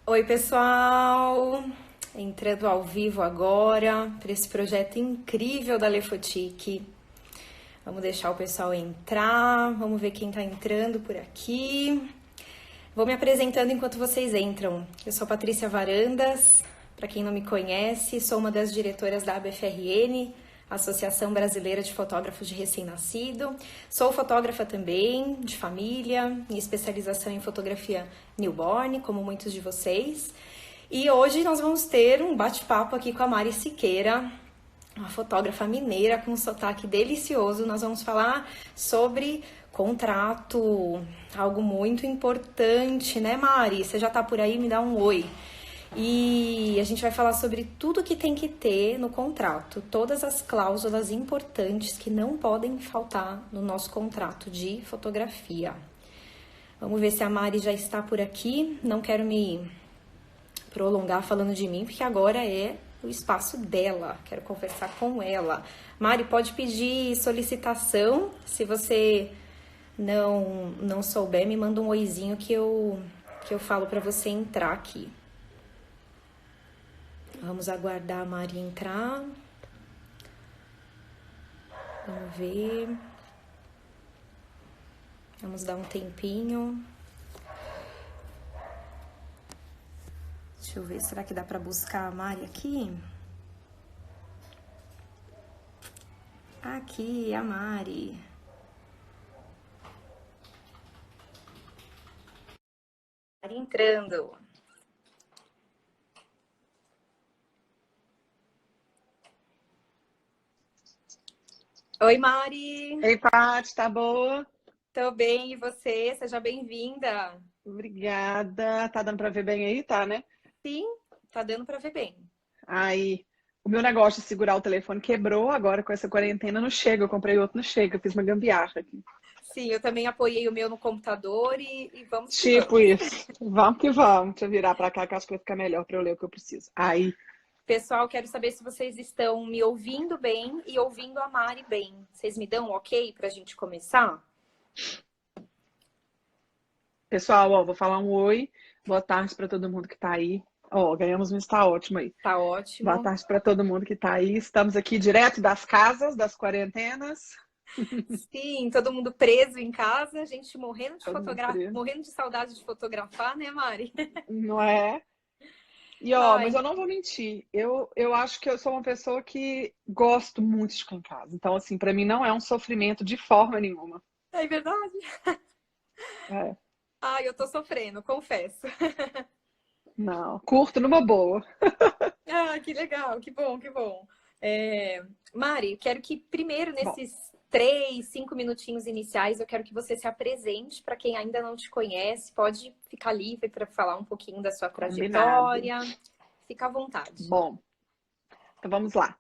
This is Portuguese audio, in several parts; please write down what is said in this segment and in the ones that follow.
Oi, pessoal! Entrando ao vivo agora para esse projeto incrível da Lefotique. Vamos deixar o pessoal entrar, vamos ver quem está entrando por aqui. Vou me apresentando enquanto vocês entram. Eu sou Patrícia Varandas, para quem não me conhece, sou uma das diretoras da ABFRN, Associação Brasileira de Fotógrafos de Recém-Nascido. Sou fotógrafa também, de família, minha especialização em fotografia newborn, como muitos de vocês. E hoje nós vamos ter um bate-papo aqui com a Mari Siqueira, uma fotógrafa mineira com um sotaque delicioso. Nós vamos falar sobre contrato, algo muito importante, né, Mari? Você já tá por aí? Me dá um oi. E a gente vai falar sobre tudo que tem que ter no contrato, todas as cláusulas importantes que não podem faltar no nosso contrato de fotografia. Vamos ver se a Mari já está por aqui. Não quero me prolongar falando de mim, porque agora é o espaço dela. Quero conversar com ela. Mari, pode pedir solicitação. Se você não souber, me manda um oizinho que eu falo para você entrar aqui. Vamos aguardar a Mari entrar. Vamos ver. Vamos dar um tempinho. Deixa eu ver, será que dá para buscar a Mari aqui? Aqui, a Mari. Mari entrando. Oi, Mari. Ei, Paty, tá boa? Tô bem, e você? Seja bem-vinda. Obrigada. Tá dando pra ver bem aí? Tá, né? Sim, tá dando pra ver bem. Aí, o meu negócio de segurar o telefone quebrou agora com essa quarentena. Não chega, eu comprei outro, não chega. Eu fiz uma gambiarra aqui. Sim, eu também apoiei o meu no computador e vamos que Tipo vamos. isso. Vamos que vamos. Deixa eu virar pra cá que acho que vai ficar melhor pra eu ler o que eu preciso. Aí, Pessoal, quero saber se vocês estão me ouvindo bem e ouvindo a Mari bem. Vocês me dão um ok pra gente começar? pessoal, ó, vou falar um oi. Boa tarde pra todo mundo que tá aí. Ó, ganhamos um está ótimo aí. Tá Boa ótimo. tarde pra todo mundo que tá aí. Estamos aqui direto das casas, das quarentenas. Sim, todo mundo preso em casa, a gente Todo mundo preso. morrendo de saudade de fotografar, né, Mari? Não é? E ó, mas Ai, eu não vou mentir. Eu acho que eu sou uma pessoa que gosto muito de ficar em casa. Então, assim, pra mim não é um sofrimento de forma nenhuma. é verdade. É, Ai, eu tô sofrendo, confesso. não, curto numa boa. Ah, que legal, que bom, que bom. Mari, quero que primeiro, Bom, nesses 3, 5 minutinhos iniciais, eu quero que você se apresente para quem ainda não te conhece. Pode ficar livre para falar um pouquinho da sua combinado. trajetória. Fica à vontade. Bom, então vamos lá.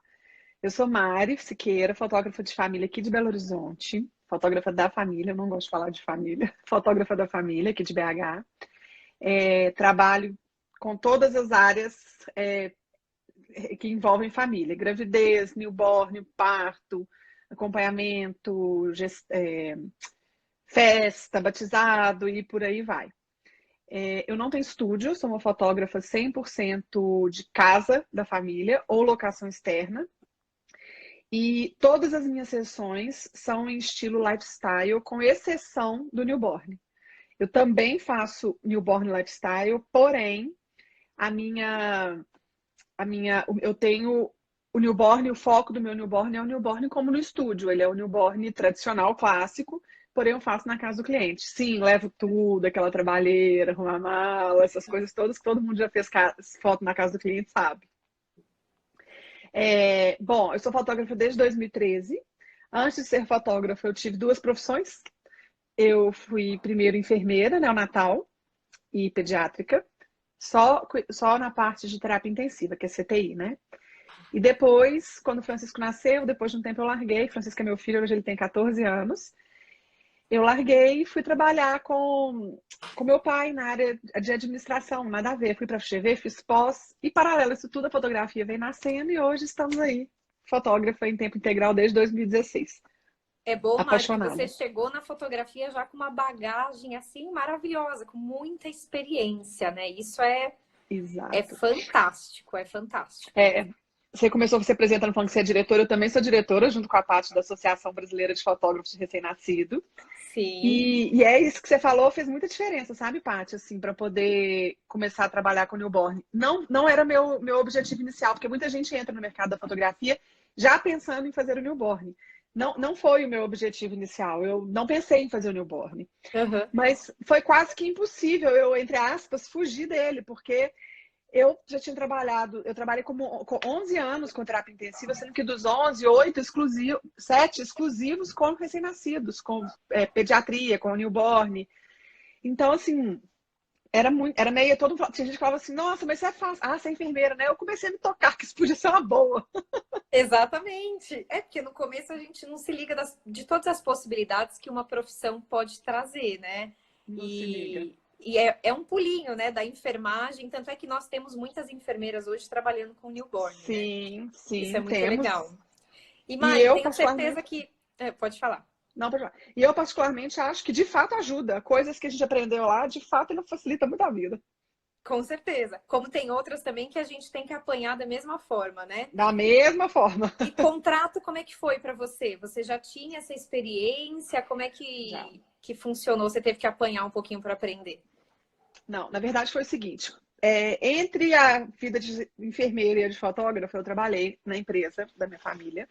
Eu sou Mari Siqueira, fotógrafa de família aqui de Belo Horizonte. Fotógrafa da família, eu não gosto de falar de família. Fotógrafa da família aqui de BH. Trabalho com todas as áreas que envolvem família, gravidez, newborn, parto, acompanhamento, festa, batizado e por aí vai. Eu não tenho estúdio, sou uma fotógrafa 100% de casa da família ou locação externa. E todas as minhas sessões são em estilo lifestyle, com exceção do newborn. Eu também faço newborn lifestyle, porém, a minha eu tenho o newborn, o foco do meu newborn é o newborn como no estúdio. Ele é o newborn tradicional, clássico, porém eu faço na casa do cliente. Sim, levo tudo, aquela trabalheira, arrumar mala, essas coisas todas que todo mundo já fez foto na casa do cliente, sabe? Bom, eu sou fotógrafa desde 2013. Antes de ser fotógrafa, eu tive duas profissões. Eu fui primeiro enfermeira neonatal e pediátrica, só na parte de terapia intensiva, que é CTI, né? E depois, quando o Francisco nasceu, depois de um tempo eu larguei. Francisco é meu filho, hoje ele tem 14 anos. Eu larguei e fui trabalhar com meu pai na área de administração, nada a ver. Fui para a FGV, fiz pós e, paralelo a isso tudo, a fotografia vem nascendo e hoje estamos aí, fotógrafa em tempo integral desde 2016. É bom, Mari, que você Apaixonada. chegou na fotografia já com uma bagagem assim maravilhosa, com muita experiência, né? Isso é É Exato. fantástico, é fantástico. É, você começou se apresentando falando que você é diretora, eu também sou diretora, junto com a Paty da Associação Brasileira de Fotógrafos de Recém-Nascido. Sim. E é isso que você falou, fez muita diferença, sabe, Paty, assim, para poder começar a trabalhar com newborn. Não era meu objetivo inicial, porque muita gente entra no mercado da fotografia já pensando em fazer o newborn. Não foi o meu objetivo inicial, eu não pensei em fazer o newborn. Uhum. Mas foi quase que impossível eu, entre aspas, fugir dele, porque eu já tinha trabalhado, eu trabalhei com 11 anos com terapia intensiva, sendo que dos 11, 8 exclusivos, 7 exclusivos com recém-nascidos, com pediatria, com newborn. Então, assim, era meio todo. Tinha gente que falava assim, nossa, mas você é fácil. Ah, você é enfermeira, né? Eu comecei a me tocar que isso podia ser uma boa. Exatamente. É porque no começo a gente não se liga de todas as possibilidades que uma profissão pode trazer, né? Não se liga. E é um pulinho, né, da enfermagem. Tanto é que nós temos muitas enfermeiras hoje trabalhando com newborn, né? Sim, Isso é sim, muito temos. legal. E E Mari, eu, tenho certeza particularmente. que. Pode falar. Não, pode falar. E eu, particularmente, acho que de fato ajuda. Coisas que a gente aprendeu lá, de fato, ele facilita muito a vida. Com certeza. Como tem outras também que a gente tem que apanhar da mesma forma, né? Da mesma forma. E contrato, como é que foi para você? Você já tinha essa experiência? Como é Já. que funcionou? Você teve que apanhar um pouquinho para aprender? Não, na verdade foi o seguinte: entre a vida de enfermeira e a de fotógrafa, eu trabalhei na empresa da minha família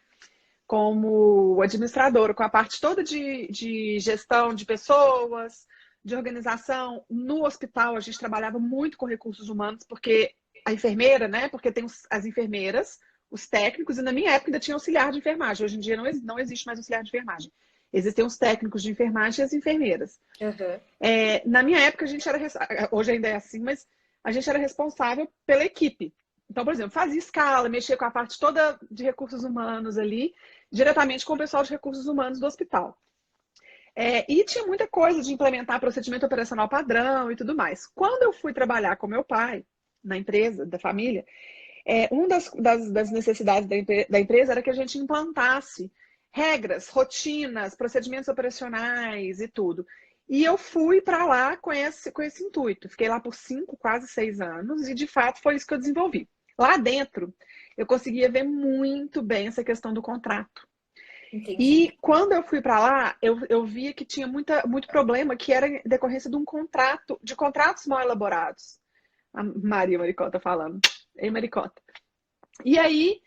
como administradora, com a parte toda de gestão de pessoas, de organização. No hospital, a gente trabalhava muito com recursos humanos, porque a enfermeira, né? Porque tem as enfermeiras, os técnicos, e na minha época ainda tinha auxiliar de enfermagem. Hoje em dia não existe mais auxiliar de enfermagem. Existem os técnicos de enfermagem e as enfermeiras. Uhum. Na minha época, a gente era. Hoje ainda é assim, mas a gente era responsável pela equipe. Então, por exemplo, fazia escala, mexia com a parte toda de recursos humanos ali, diretamente com o pessoal de recursos humanos do hospital. E tinha muita coisa de implementar procedimento operacional padrão e tudo mais. Quando eu fui trabalhar com meu pai, na empresa, da família, uma das necessidades da empresa era que a gente implantasse regras, rotinas, procedimentos operacionais e tudo. E eu fui para lá com esse intuito. Fiquei lá por 5, quase 6 anos, e de fato foi isso que eu desenvolvi. Lá dentro, eu conseguia ver muito bem essa questão do contrato. Entendi. E quando eu fui para lá, eu via que tinha muito problema, que era em decorrência de de contratos mal elaborados. A Maria Maricota falando. Ei, Maricota. E aí,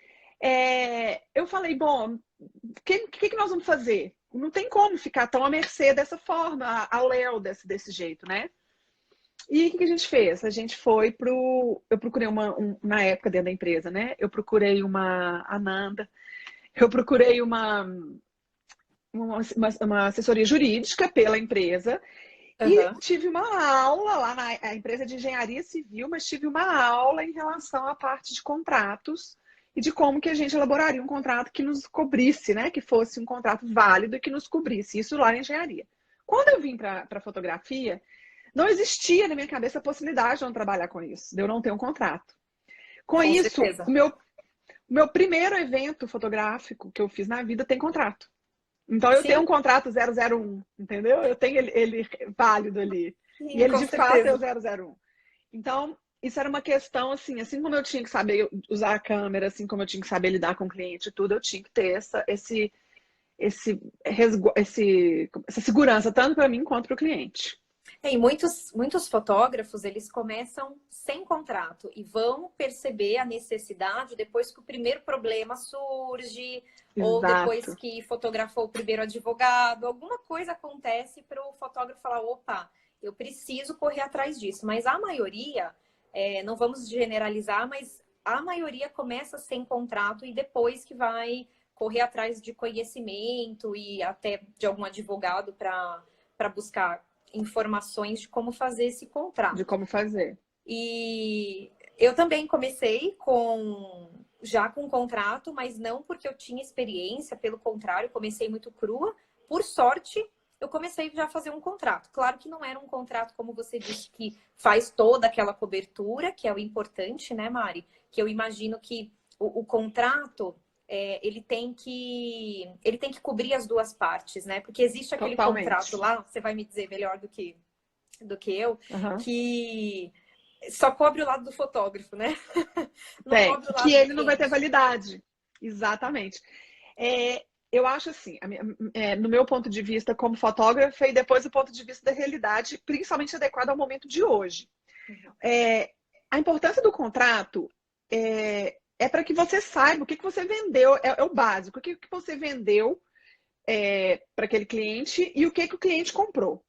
eu falei, bom, o que nós vamos fazer? Não tem como ficar tão à mercê dessa forma, ao léu desse jeito, né? E o que a gente fez? A gente foi Eu procurei na época dentro da empresa, né? Eu procurei uma Ananda, eu procurei uma assessoria jurídica pela empresa e Uhum. tive uma aula lá na empresa de engenharia civil, mas tive uma aula em relação à parte de contratos e de como que a gente elaboraria um contrato que nos cobrisse, né? Que fosse um contrato válido e que nos cobrisse. Isso lá na engenharia. Quando eu vim para a fotografia, não existia na minha cabeça a possibilidade de eu não trabalhar com isso, de eu não ter um contrato. Com Com isso, certeza. o meu primeiro evento fotográfico que eu fiz na vida tem contrato. Então eu tenho um Sim, contrato 001, entendeu? Eu tenho ele válido ali. E sim, ele com de fato é o certeza. 001. Então, isso era uma questão assim como eu tinha que saber usar a câmera, assim como eu tinha que saber lidar com o cliente e tudo, eu tinha que ter essa segurança, tanto para mim quanto para o cliente. E muitos fotógrafos, eles começam sem contrato e vão perceber a necessidade depois que o primeiro problema surge, ou depois Exato. que fotografou o primeiro advogado, alguma coisa acontece para o fotógrafo falar, opa, eu preciso correr atrás disso. Mas a maioria, não vamos generalizar, mas a maioria começa sem contrato e depois que vai correr atrás de conhecimento e até de algum advogado para buscar informações de como fazer esse De contrato. como fazer. E eu também comecei já com contrato, mas não porque eu tinha experiência, pelo contrário, comecei muito crua. Por sorte, eu comecei já a fazer um contrato. Claro que não era um contrato, como você disse, que faz toda aquela cobertura, que é o importante, né, Mari? Que eu imagino que o contrato ele tem que cobrir as duas partes, né? Porque existe aquele contrato Totalmente. lá, você vai me dizer melhor do que eu, Uhum. que Só cobre o lado do fotógrafo, né? Não Tem, cobre o que lado do ele não vai ter cliente. validade. Exatamente. Eu acho assim, no meu ponto de vista como fotógrafa e depois do ponto de vista da realidade, principalmente adequado ao momento de hoje. Uhum. É, a importância do contrato é para que você saiba o que você vendeu, é o básico, o que você vendeu para aquele cliente e o que o cliente comprou.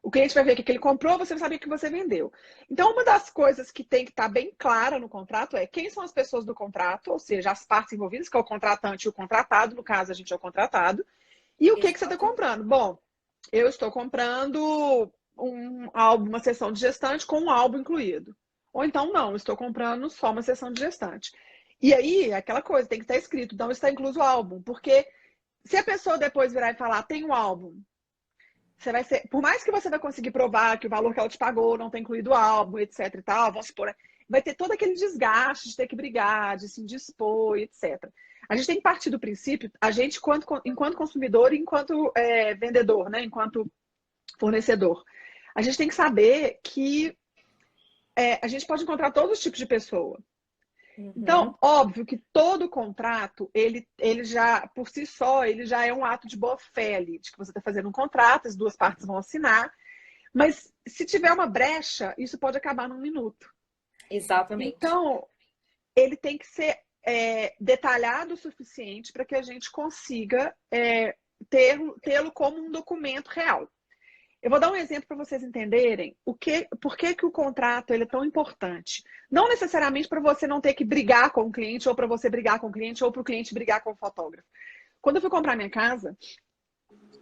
O cliente vai ver o que ele comprou, você vai saber o que você vendeu. Então, uma das coisas que tem que estar bem clara no contrato é quem são as pessoas do contrato, ou seja, as partes envolvidas, que é o contratante e o contratado, no caso, a gente é o contratado, e o que você está Exato. comprando. Bom, eu estou comprando um álbum, uma sessão de gestante com um álbum incluído. Ou então, não, eu estou comprando só uma sessão de gestante. E aí, aquela coisa, tem que estar escrito, não está incluso o álbum, porque se a pessoa depois virar e falar, tem um álbum, você vai ser, por mais que você vai conseguir provar que o valor que ela te pagou não tem incluído o álbum, etc e tal, vamos supor, vai ter todo aquele desgaste de ter que brigar, de se indispor, etc. A gente tem que partir do princípio, a gente, enquanto consumidor e enquanto vendedor, né, enquanto fornecedor, a gente tem que saber que a gente pode encontrar todos os tipos de pessoa. Então, Uhum. óbvio que todo contrato, ele já, por si só, ele já é um ato de boa-fé ali, de que você está fazendo um contrato, as duas partes vão assinar, mas se tiver uma brecha, isso pode acabar num minuto. Exatamente. Então, ele tem que ser detalhado o suficiente para que a gente consiga tê-lo como um documento real. Eu vou dar um exemplo para vocês entenderem por que o contrato ele é tão importante. Não necessariamente para você não ter que brigar com o cliente, ou para você brigar com o cliente, ou para o cliente brigar com o fotógrafo. Quando eu fui comprar minha casa,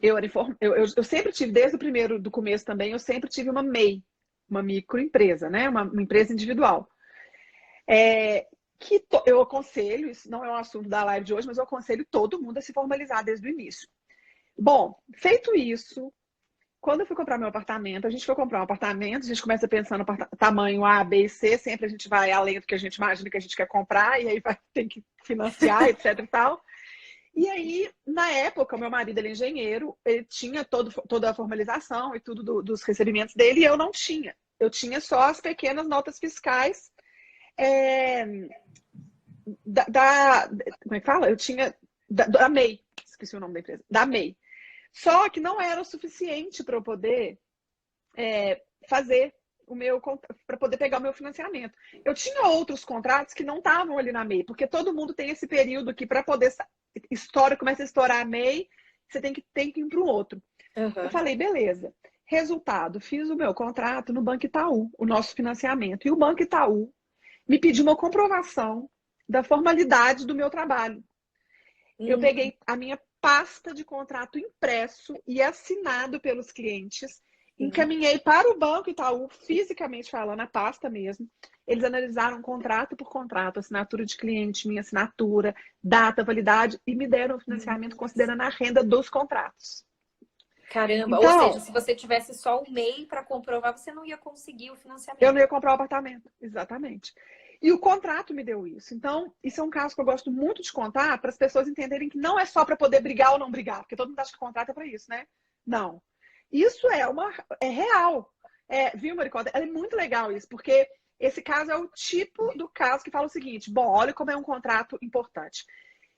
eu sempre tive, desde o primeiro, do começo também, eu sempre tive uma MEI, uma microempresa, né? Uma empresa individual. Eu aconselho, isso não é um assunto da live de hoje, mas eu aconselho todo mundo a se formalizar desde o início. Bom, feito isso, quando eu fui comprar meu apartamento, a gente foi comprar um apartamento, a gente começa pensando no tamanho A, B e C, sempre a gente vai além do que a gente imagina que a gente quer comprar, e aí tem que financiar, etc e tal. E aí, na época, o meu marido ele é engenheiro, ele tinha toda a formalização e tudo dos recebimentos dele, e eu não tinha. Eu tinha só as pequenas notas fiscais é, como é que fala? Eu tinha da MEI, esqueci o nome da empresa, da MEI. Só que não era o suficiente para eu poder fazer para poder pegar o meu financiamento. Eu tinha outros contratos que não estavam ali na MEI, porque todo mundo tem esse período que para poder começa a estourar a MEI, você tem que ir para o outro. Eu Uhum. falei, beleza. Resultado, fiz o meu contrato no Banco Itaú, o nosso financiamento. E o Banco Itaú me pediu uma comprovação da formalidade do meu trabalho. Eu Hum. peguei a minha pasta de contrato impresso e assinado pelos clientes, Sim. encaminhei para o Banco Itaú, fisicamente falando, a pasta mesmo. Eles analisaram contrato por contrato, assinatura de cliente, minha assinatura, data, validade, e me deram o financiamento considerando a renda dos contratos. Caramba, ou seja, Então, se você tivesse só o MEI para comprovar, você não ia conseguir o eu não financiamento. ia comprar o apartamento, exatamente. E o contrato me deu isso. Então, isso é um caso que eu gosto muito de contar para as pessoas entenderem que não é só para poder brigar ou não brigar, porque todo mundo acha que contrato é para isso, né? Não. Isso é real. Viu, Maricota? É muito legal isso, porque esse caso é o tipo do caso que fala o seguinte: bom, olha como é um contrato importante.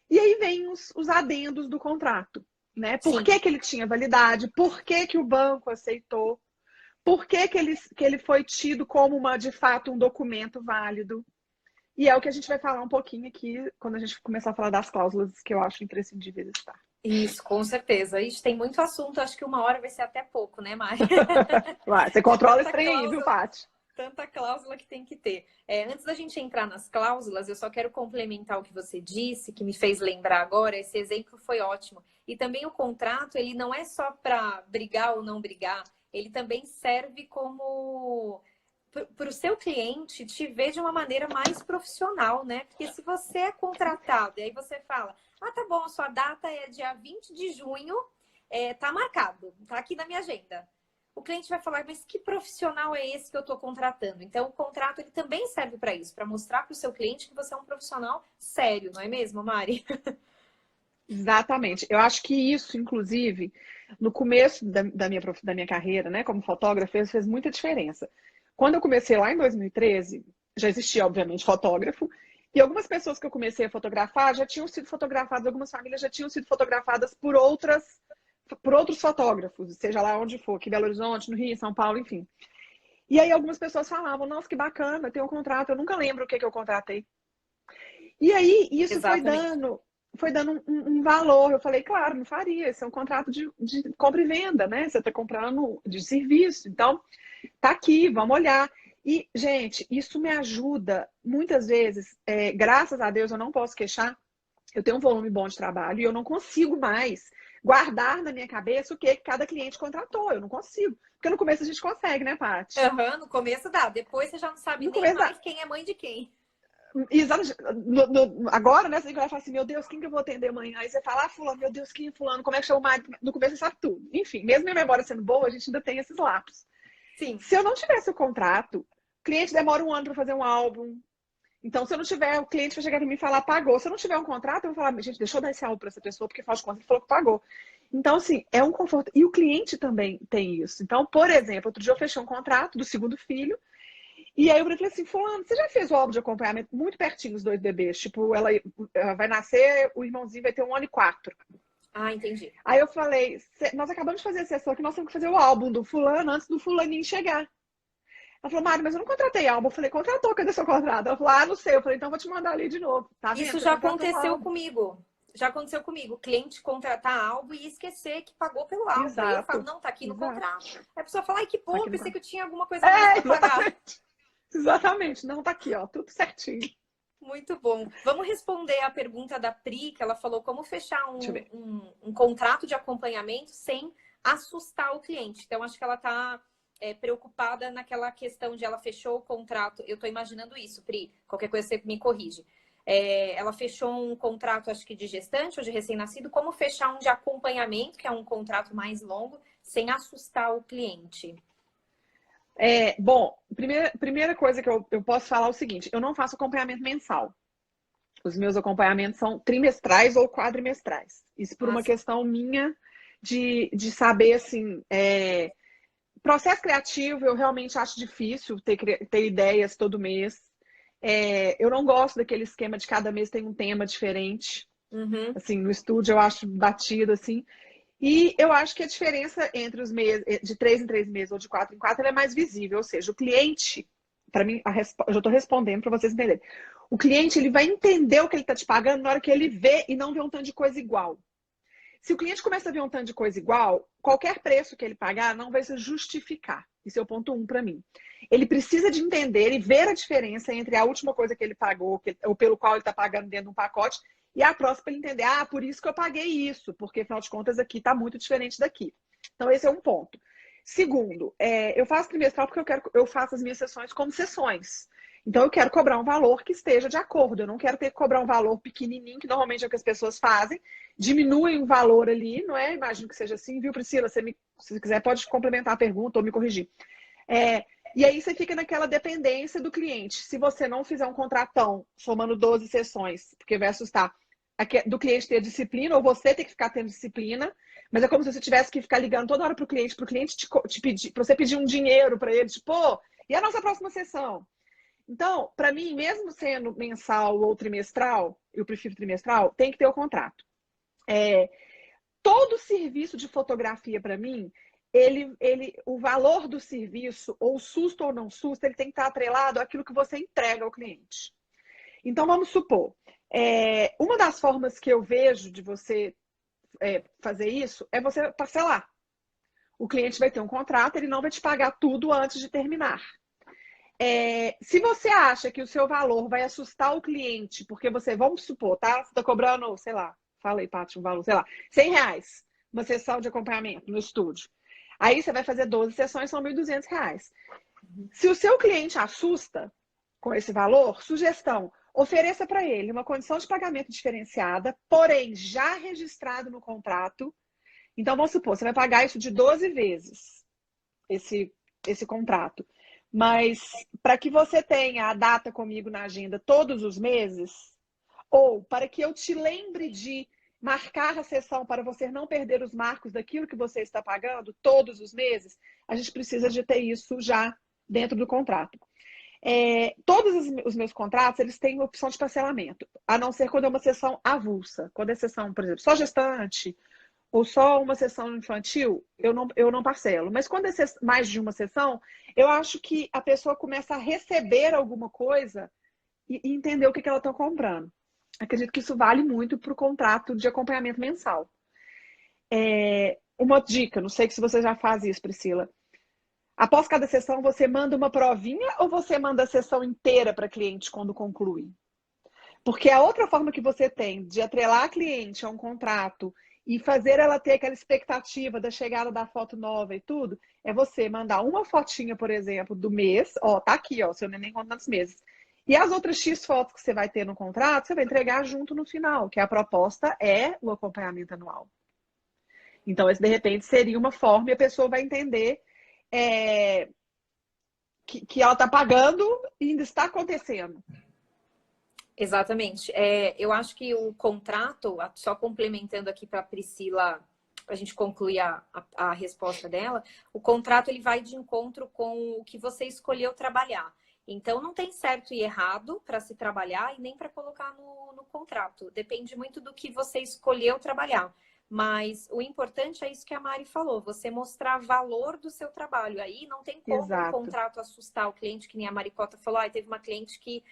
E aí vem os adendos do contrato, né? Por Sim. que ele tinha validade? Por que o banco aceitou? Por que ele foi tido como de fato um documento válido? E é o que a gente vai falar um pouquinho aqui quando a gente começar a falar das cláusulas que eu acho imprescindíveis estar. Isso, com certeza. Ixi, tem muito assunto, acho que uma hora vai ser até pouco, né, Mari? Vai, você De controla esse trem aí, viu, Paty? tanta cláusula que tem que ter. Antes da gente entrar nas cláusulas, eu só quero complementar o que você disse, que me fez lembrar agora, esse exemplo foi ótimo. E também o contrato, ele não é só para brigar ou não brigar, ele também serve como para o seu cliente te ver de uma maneira mais profissional, né? Porque se você é contratado e aí você fala, ah, tá bom, a sua data é dia 20 de junho, tá marcado, tá aqui na minha agenda. O cliente vai falar, mas que profissional é esse que eu estou contratando? Então, o contrato ele também serve para isso, para mostrar para o seu cliente que você é um profissional sério, não é mesmo, Mari? Exatamente. Eu acho que isso, inclusive, no começo da minha carreira, né, como fotógrafa, fez muita diferença. Quando eu comecei lá em 2013, já existia, obviamente, fotógrafo, e algumas pessoas que eu comecei a fotografar já tinham sido fotografadas, algumas famílias já tinham sido fotografadas por outros fotógrafos, seja lá onde for, aqui em Belo Horizonte, no Rio, em São Paulo, enfim. E aí algumas pessoas falavam, nossa, que bacana, tem um contrato, eu nunca lembro o que eu contratei. E aí isso Exatamente. foi dando um valor. Eu falei, claro, não faria, esse é um contrato de compra e venda, né? Você está comprando de serviço, então tá aqui, vamos olhar. E, gente, isso me ajuda muitas vezes, graças a Deus eu não posso queixar, eu tenho um volume bom de trabalho e eu não consigo mais guardar na minha cabeça o que cada cliente contratou. Eu não consigo. Porque no começo a gente consegue, né, Paty? Aham, no começo dá, depois você já não sabe No nem começo, mais quem é mãe de quem. agora, né, você vai falar assim, meu Deus, quem que eu vou atender amanhã? Aí você fala, ah, fulano, meu Deus, quem é fulano? Como é que chama o marido? No começo você sabe tudo. Enfim, mesmo minha memória sendo boa, a gente ainda tem esses lapsos. Sim. Se eu não tivesse o contrato, o cliente demora um ano para fazer um álbum. Então, se eu não tiver, o cliente vai chegar para mim e falar, pagou. Se eu não tiver um contrato, eu vou falar, gente, deixa eu dar esse álbum para essa pessoa, porque faz de conta que falou que pagou. Então, assim, é um conforto. E o cliente também tem isso. Então, por exemplo, outro dia eu fechei um contrato do segundo filho, e aí eu falei assim, fulano, você já fez o álbum de acompanhamento muito pertinho, os dois bebês? Tipo, ela vai nascer, o irmãozinho vai ter 1 ano e 4. Ah, entendi. Aí eu falei, nós acabamos de fazer a sessão aqui, nós temos que fazer o álbum do fulano antes do fulaninho chegar. Ela falou, Mário, mas eu não contratei álbum. Eu falei, contratou, cadê seu contrato? Ela falou, ah, não sei. Eu falei, então vou te mandar ali de novo. Tá vendo? Isso Você já contratou o aconteceu álbum. comigo. Já aconteceu comigo. O cliente contratar álbum e esquecer que pagou pelo álbum. Aí eu falo, Exato, não, tá aqui no exato. contrato. Aí a pessoa fala, ai, que Tá bom, aqui no pensei que contrato. eu tinha alguma coisa a mais para pagar. Exatamente. Exatamente. Não, tá aqui, ó, tudo certinho. Muito bom. Vamos responder a pergunta da Pri, que ela falou como fechar Deixa eu ver. um contrato de acompanhamento sem assustar o cliente. Então, acho que ela está preocupada naquela questão de ela fechou o contrato. Eu estou imaginando isso, Pri. Qualquer coisa você me corrige. Ela fechou um contrato, acho que de gestante ou de recém-nascido. Como fechar um de acompanhamento, que é um contrato mais longo, sem assustar o cliente? Bom, primeira coisa que eu posso falar é o seguinte: eu não faço acompanhamento mensal. Os meus acompanhamentos são trimestrais ou quadrimestrais. Isso por Ah, uma sim. questão minha de saber, assim, processo criativo eu realmente acho difícil ter ideias todo mês. Eu não gosto daquele esquema de cada mês tem um tema diferente. Uhum. Assim, no estúdio eu acho batido, assim. E eu acho que a diferença entre os meses, de 3 em 3 meses ou de 4 em 4, é mais visível. Ou seja, o cliente, para mim, eu já estou respondendo para vocês entenderem. O cliente ele vai entender o que ele está te pagando na hora que ele vê e não vê um tanto de coisa igual. Se o cliente começa a ver um tanto de coisa igual, qualquer preço que ele pagar não vai se justificar. Esse é o ponto 1 para mim. Ele precisa de entender e ver a diferença entre a última coisa que ele pagou, ou pelo qual ele está pagando dentro de um pacote, e a próxima para ele entender, ah, por isso que eu paguei isso, porque afinal de contas aqui está muito diferente daqui. Então, esse é um ponto. Segundo, eu faço trimestral porque eu faço as minhas sessões como sessões. Então, eu quero cobrar um valor que esteja de acordo. Eu não quero ter que cobrar um valor pequenininho, que normalmente é o que as pessoas fazem, diminuem o valor ali, não é? Imagino que seja assim, viu, Priscila? Se quiser, pode complementar a pergunta ou me corrigir. E aí você fica naquela dependência do cliente. Se você não fizer um contratão somando 12 sessões, porque vai assustar, do cliente ter disciplina, ou você ter que ficar tendo disciplina, mas é como se você tivesse que ficar ligando toda hora para o cliente te pedir, para você pedir um dinheiro para ele, tipo, pô, e a nossa próxima sessão? Então, para mim, mesmo sendo mensal ou trimestral, eu prefiro trimestral, tem que ter o contrato. Todo serviço de fotografia, para mim, o valor do serviço, ou susto ou não susto, ele tem que estar atrelado àquilo que você entrega ao cliente. Então, vamos supor, uma das formas que eu vejo de você fazer isso é você parcelar. O cliente vai ter um contrato, ele não vai te pagar tudo antes de terminar. Se você acha que o seu valor vai assustar o cliente, porque vamos supor, tá? Você está cobrando, sei lá, fala aí, Paty, um valor, sei lá, R$ 100, uma sessão de acompanhamento no estúdio. Aí você vai fazer 12 sessões, são R$ 1.200. Se o seu cliente assusta com esse valor, sugestão, ofereça para ele uma condição de pagamento diferenciada, porém já registrado no contrato. Então, vamos supor, você vai pagar isso de 12 vezes, esse contrato. Mas para que você tenha a data comigo na agenda todos os meses, ou para que eu te lembre de marcar a sessão para você não perder os marcos daquilo que você está pagando todos os meses, a gente precisa de ter isso já dentro do contrato. Todos os meus contratos, eles têm opção de parcelamento, a não ser quando é uma sessão avulsa. Quando é sessão, por exemplo, só gestante ou só uma sessão infantil, eu não parcelo. Mas quando é mais de uma sessão, eu acho que a pessoa começa a receber alguma coisa e entender o que ela está comprando. Acredito que isso vale muito para o contrato de acompanhamento mensal. Uma dica, não sei se você já faz isso, Priscila. Após cada sessão, você manda uma provinha ou você manda a sessão inteira para cliente quando conclui? Porque a outra forma que você tem de atrelar a cliente a um contrato e fazer ela ter aquela expectativa da chegada da foto nova e tudo, é você mandar uma fotinha, por exemplo, do mês, ó, tá aqui, ó, seu neném conta tantos meses. E as outras X fotos que você vai ter no contrato, você vai entregar junto no final, que a proposta é o acompanhamento anual. Então, esse, de repente, seria uma forma e a pessoa vai entender que ela está pagando e ainda está acontecendo. Exatamente. Eu acho que o contrato, só complementando aqui para a Priscila, a gente concluir a resposta dela, o contrato ele vai de encontro com o que você escolheu trabalhar. Então, não tem certo e errado para se trabalhar e nem para colocar no contrato. Depende muito do que você escolheu trabalhar. Mas o importante é isso que a Mari falou, você mostrar valor do seu trabalho. Aí não tem como o contrato assustar o cliente, que nem a Maricota falou. Teve uma cliente que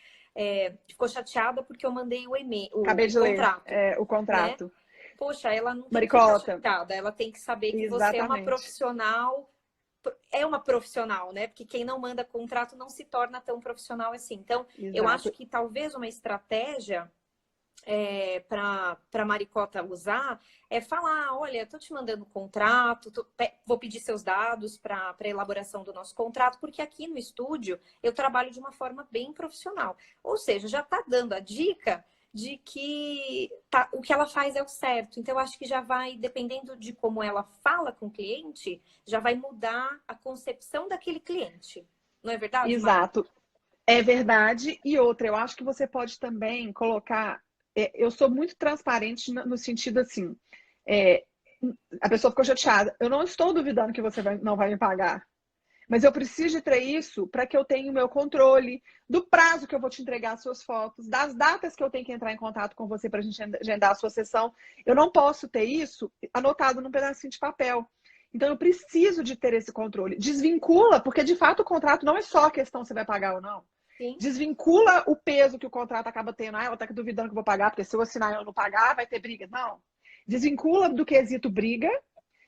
ficou chateada porque eu mandei o e-mail, Acabei de contrato. ler o contrato. Né? Poxa, ela não tem Maricota, que ficar chateada, ela tem que saber que exatamente. você é uma profissional. É uma profissional, né? Porque quem não manda contrato não se torna tão profissional assim. Então, eu acho que talvez uma estratégia para a Maricota usar é falar, olha, eu tô te mandando contrato, vou pedir seus dados para elaboração do nosso contrato, porque aqui no estúdio eu trabalho de uma forma bem profissional. Ou seja, já tá dando a dica de que o que ela faz é o certo. Então, eu acho que já vai, dependendo de como ela fala com o cliente, já vai mudar a concepção daquele cliente. Não é verdade, Exato. Mari? É verdade. E outra, eu acho que você pode também colocar... eu sou muito transparente no sentido assim... a pessoa ficou chateada. Eu não estou duvidando que você não vai me pagar. Mas eu preciso de ter isso para que eu tenha o meu controle do prazo que eu vou te entregar as suas fotos, das datas que eu tenho que entrar em contato com você para a gente agendar a sua sessão. Eu não posso ter isso anotado num pedacinho de papel. Então, eu preciso de ter esse controle. Desvincula, porque de fato o contrato não é só a questão se você vai pagar ou não. Sim. Desvincula o peso que o contrato acaba tendo. Ela está duvidando que eu vou pagar, porque se eu assinar e eu não pagar, vai ter briga. Não. Desvincula do quesito briga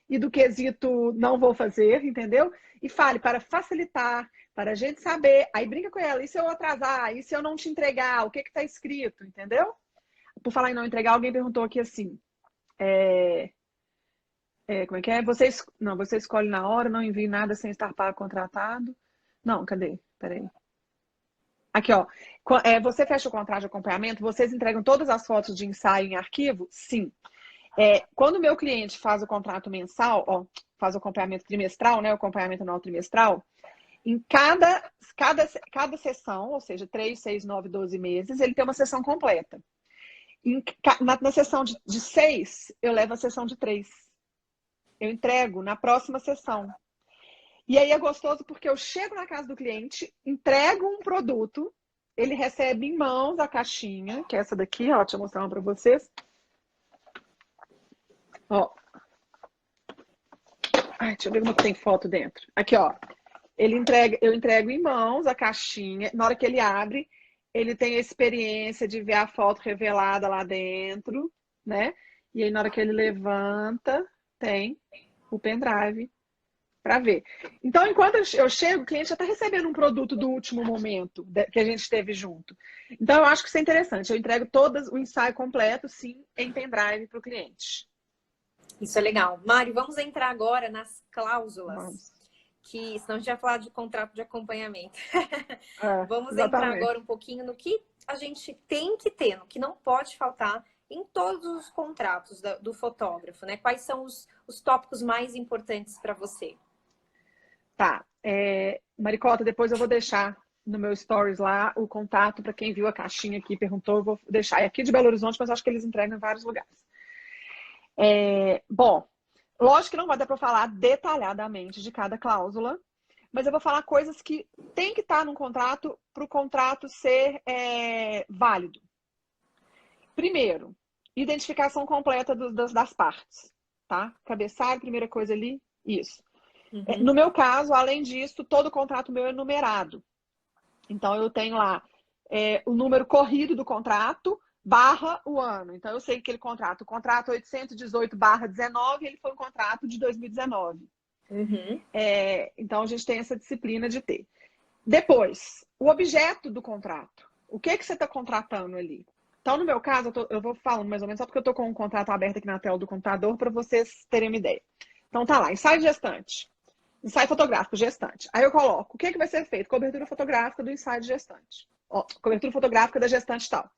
e do quesito não vou fazer, entendeu? E fale para facilitar, para a gente saber. Aí brinca com ela, e se eu atrasar? E se eu não te entregar? O que está escrito, entendeu? Por falar em não entregar, alguém perguntou aqui assim, como é que é? Você escolhe na hora, não envie nada sem estar pago contratado. Não, cadê? Peraí. Aqui, ó. Você fecha o contrato de acompanhamento, vocês entregam todas as fotos de ensaio em arquivo? Sim. Quando o meu cliente faz o contrato mensal, ó, faz o acompanhamento trimestral, né? O acompanhamento anual trimestral, em cada sessão, ou seja, 3, 6, 9, 12 meses, ele tem uma sessão completa. Na sessão de 6, eu levo a sessão de 3. Eu entrego na próxima sessão. E aí é gostoso porque eu chego na casa do cliente, entrego um produto, ele recebe em mãos a caixinha, que é essa daqui, ó, deixa eu mostrar uma para vocês. Ó. Ai, deixa eu ver como tem foto dentro. Aqui, ó. Eu entrego em mãos a caixinha. Na hora que ele abre, ele tem a experiência de ver a foto revelada lá dentro, né? E aí, na hora que ele levanta, tem o pendrive para ver. Então, enquanto eu chego, o cliente já está recebendo um produto do último momento que a gente esteve junto. Então, eu acho que isso é interessante. Eu entrego o ensaio completo, sim, em pendrive para o cliente. Isso é legal. Mário, vamos entrar agora nas cláusulas. Vamos. Que senão a gente vai falar de contrato de acompanhamento. Vamos exatamente. entrar agora um pouquinho no que a gente tem que ter, no que não pode faltar em todos os contratos do fotógrafo, né? Quais são os tópicos mais importantes para você? Tá. Maricota, depois eu vou deixar no meu stories lá o contato para quem viu a caixinha aqui e perguntou, eu vou deixar. É aqui de Belo Horizonte, mas acho que eles entregam em vários lugares. Bom, lógico que não vai dar para falar detalhadamente de cada cláusula, mas eu vou falar coisas que tem que estar num contrato para o contrato ser válido. Primeiro, identificação completa das partes, tá? Cabeçalho, primeira coisa ali, isso. No meu caso, além disso, todo contrato meu é numerado. Então, eu tenho lá o número corrido do contrato, barra o ano. Então, eu sei que aquele contrato, o contrato 818/19, ele foi um contrato de 2019. Então, a gente tem essa disciplina de ter. Depois, o objeto do contrato. O que você está contratando ali? Então, no meu caso, eu vou falando mais ou menos, só porque eu estou com um contrato aberto aqui na tela do computador, para vocês terem uma ideia. Então, tá lá, ensaio gestante. Ensaio fotográfico, gestante. Aí eu coloco, o que vai ser feito? Cobertura fotográfica do ensaio de gestante. Cobertura fotográfica da gestante tal.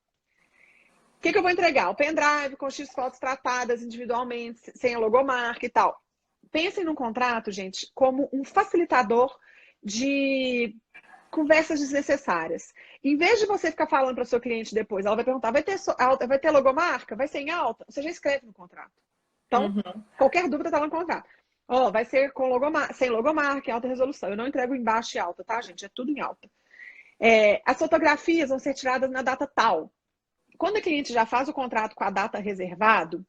O que eu vou entregar? O pendrive com X fotos tratadas individualmente, sem a logomarca e tal. Pensem num contrato, gente, como um facilitador de conversas desnecessárias. Em vez de você ficar falando para o seu cliente depois, ela vai perguntar, vai ter logomarca? Vai ser em alta? Você já escreve no contrato. Então, qualquer dúvida está lá no contrato. Vai ser sem logomarca, em alta resolução. Eu não entrego em baixa e alta, tá, gente? É tudo em alta. As fotografias vão ser tiradas na data tal. Quando o cliente já faz o contrato com a data reservada,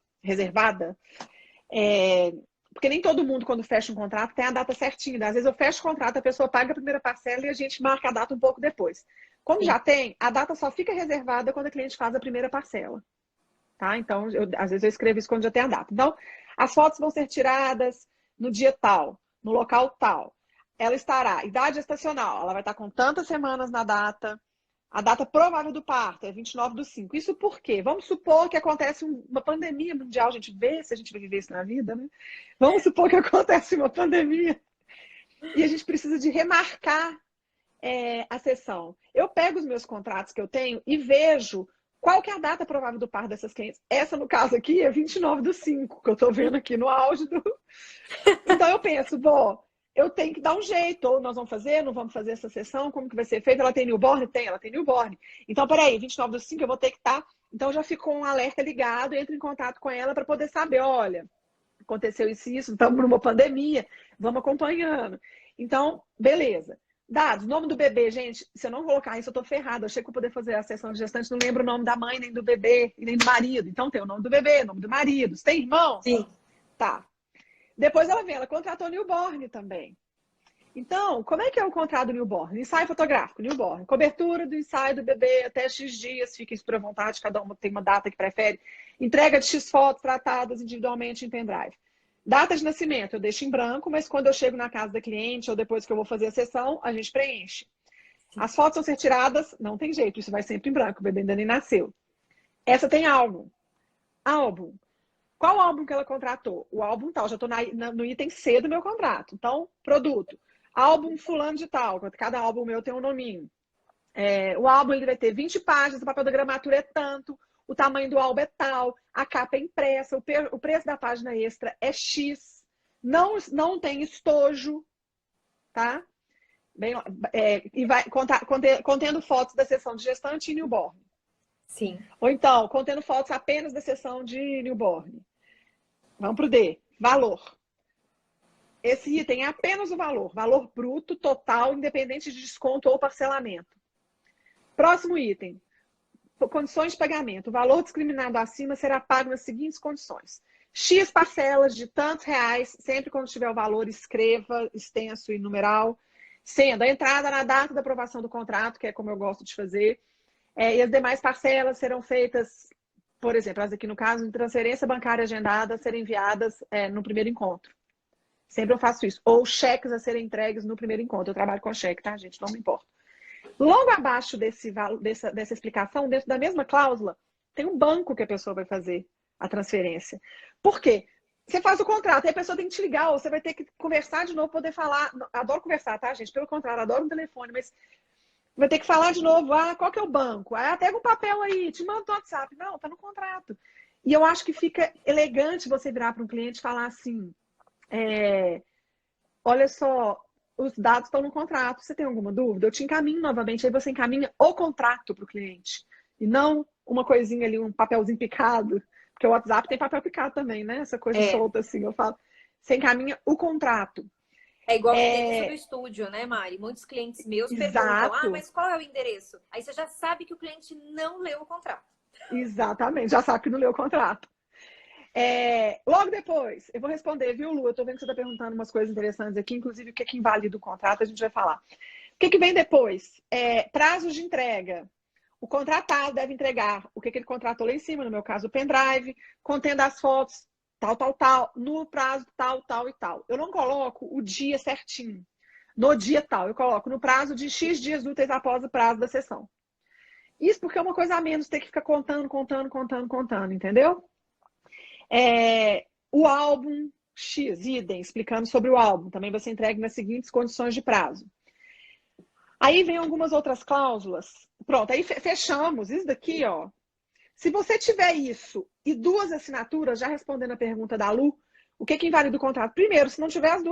porque nem todo mundo, quando fecha um contrato, tem a data certinha. Às vezes eu fecho o contrato, a pessoa paga a primeira parcela e a gente marca a data um pouco depois. Quando já tem, a data só fica reservada quando o cliente faz a primeira parcela. Tá? Então, às vezes eu escrevo isso quando já tem a data. Então, as fotos vão ser tiradas no dia tal, no local tal. Ela estará, idade gestacional, ela vai estar com tantas semanas na data. A data provável do parto é 29/5. Isso por quê? Vamos supor que acontece uma pandemia mundial, a gente vê se a gente vai viver isso na vida, né? Vamos supor que acontece uma pandemia e a gente precisa de remarcar a sessão. Eu pego os meus contratos que eu tenho e vejo qual que é a data provável do parto dessas clientes. Essa, no caso aqui, é 29/5, que eu estou vendo aqui no auge do... Então eu penso, eu tenho que dar um jeito, ou nós vamos fazer, não vamos fazer essa sessão, como que vai ser feito? Ela tem newborn? Ela tem newborn. Então, peraí, 29/5 eu vou ter que estar... Então, já ficou um alerta ligado, entro em contato com ela para poder saber, olha, aconteceu isso, estamos numa pandemia, vamos acompanhando. Então, beleza. Dados, nome do bebê, gente, se eu não colocar isso, eu tô ferrada. Eu achei que eu poder fazer a sessão de gestante, não lembro o nome da mãe, nem do bebê, nem do marido. Então, tem o nome do bebê, nome do marido. Você tem irmãos? Sim. Tá. Depois ela contratou newborn também. Então, como é que é o contrato do newborn? Ensaio fotográfico, newborn. Cobertura do ensaio do bebê até X dias, fiquem isso por vontade, cada uma tem uma data que prefere. Entrega de X fotos tratadas individualmente em pendrive. Data de nascimento, eu deixo em branco, mas quando eu chego na casa da cliente ou depois que eu vou fazer a sessão, a gente preenche. As fotos vão ser tiradas, não tem jeito, isso vai sempre em branco, o bebê ainda nem nasceu. Essa tem álbum. Álbum. Qual álbum que ela contratou? O álbum tal, já estou no item C do meu contrato. Então, produto. Álbum fulano de tal, cada álbum meu tem um nominho. O álbum ele vai ter 20 páginas, o papel da gramatura é tanto, o tamanho do álbum é tal, a capa é impressa, o preço da página extra é X, não tem estojo, tá? E vai contendo fotos da sessão de gestante e newborn. Sim. Ou então, contendo fotos apenas da sessão de newborn. Vamos pro D, valor. Esse item é apenas o valor bruto, total, independente de desconto ou parcelamento. Próximo item, condições de pagamento. O valor discriminado acima será pago nas seguintes condições. X parcelas de tantos reais, sempre quando tiver o valor, escreva extenso e numeral, sendo a entrada na data da aprovação do contrato, que é como eu gosto de fazer, e as demais parcelas serão feitas, por exemplo, as aqui no caso, de transferência bancária agendada, a serem enviadas no primeiro encontro. Sempre eu faço isso. Ou cheques a serem entregues no primeiro encontro. Eu trabalho com cheque, tá, gente? Não me importa. Logo abaixo dessa explicação, dentro da mesma cláusula, tem um banco que a pessoa vai fazer a transferência. Por quê? Você faz o contrato, aí a pessoa tem que te ligar, ou você vai ter que conversar de novo, poder falar. Adoro conversar, tá, gente? Pelo contrário, adoro um telefone, mas vai ter que falar de novo. Qual que é o banco? Pega um papel aí, te manda no WhatsApp. Não, tá no contrato. E eu acho que fica elegante você virar para um cliente e falar assim, olha só, os dados estão no contrato, você tem alguma dúvida? Eu te encaminho novamente, aí você encaminha o contrato para o cliente. E não uma coisinha ali, um papelzinho picado. Porque o WhatsApp tem papel picado também, né? Essa coisa solta assim, eu falo. Você encaminha o contrato. É igual o endereço do estúdio, né, Mari? Muitos clientes meus perguntam, Exato. mas qual é o endereço? Aí você já sabe que o cliente não leu o contrato. Exatamente, já sabe que não leu o contrato. Logo depois, eu vou responder, viu, Lu? Eu tô vendo que você está perguntando umas coisas interessantes aqui, inclusive o que é que invalida o contrato, a gente vai falar. O que vem depois? Prazos de entrega. O contratado deve entregar o que ele contratou lá em cima, no meu caso, o pendrive, contendo as fotos, tal, no prazo tal, tal e tal. Eu não coloco o dia certinho, no dia tal. Eu coloco no prazo de X dias úteis após o prazo da sessão. Isso porque é uma coisa a menos ter que ficar contando, entendeu? O álbum X, idem, explicando sobre o álbum. Também você entrega nas seguintes condições de prazo. Aí vem algumas outras cláusulas. Pronto, aí fechamos. Isso daqui, ó. Se você tiver isso e 2 assinaturas, já respondendo a pergunta da Lu, o que invalida o contrato? Primeiro, se não tiver as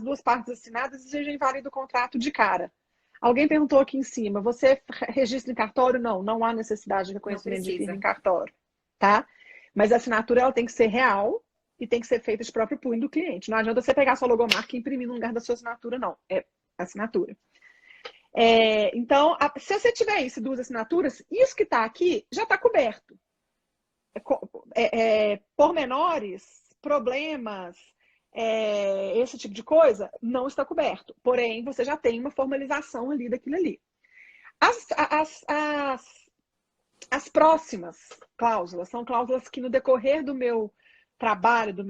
duas partes assinadas, já invalida o contrato de cara. Alguém perguntou aqui em cima, você registra em cartório? Não, não há necessidade de reconhecimento de firma em cartório, tá? Mas a assinatura ela tem que ser real e tem que ser feita de próprio punho do cliente. Não adianta você pegar sua logomarca e imprimir no lugar da sua assinatura, não. É assinatura. Então, se você tiver isso, 2 assinaturas, isso que está aqui já está coberto. Pormenores, problemas, esse tipo de coisa, não está coberto. Porém, você já tem uma formalização ali daquilo ali. As próximas cláusulas são cláusulas que no decorrer do meu trabalho, da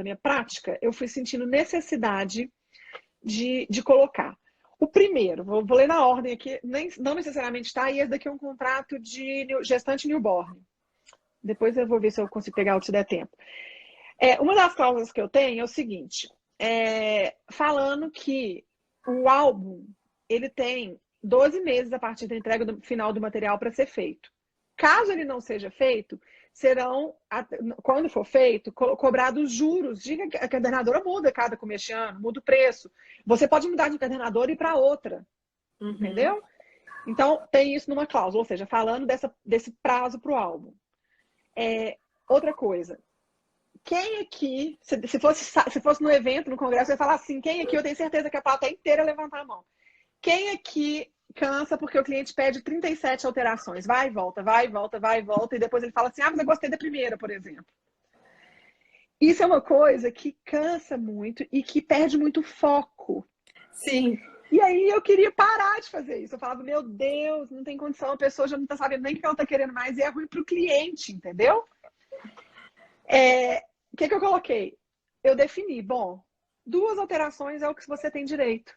minha prática, eu fui sentindo necessidade de colocar. O primeiro, vou ler na ordem aqui, não necessariamente está, e esse daqui é um contrato de gestante newborn. Depois eu vou ver se eu consigo pegar o que der tempo. Uma das cláusulas que eu tenho é o seguinte, falando que o álbum ele tem 12 meses a partir da entrega final do material para ser feito. Caso ele não seja feito, serão, quando for feito, cobrados juros de a encadernadora muda cada começo de ano, muda o preço. Você pode mudar de encadernadora e ir para outra, entendeu? Então, tem isso numa cláusula, ou seja, falando desse prazo para o álbum. Outra coisa, quem aqui, se fosse no evento, no congresso, eu ia falar assim, quem aqui, eu tenho certeza que a plateia inteira levantar a mão. Quem aqui cansa porque o cliente pede 37 alterações? Vai e volta, e depois ele fala assim, mas eu gostei da primeira, por exemplo. Isso é uma coisa que cansa muito e que perde muito foco. Sim. E aí eu queria parar de fazer isso. Eu falava, meu Deus, não tem condição, a pessoa já não está sabendo nem o que ela está querendo mais, e é ruim para o cliente, entendeu? O que eu coloquei? Eu defini, 2 alterações é o que você tem direito.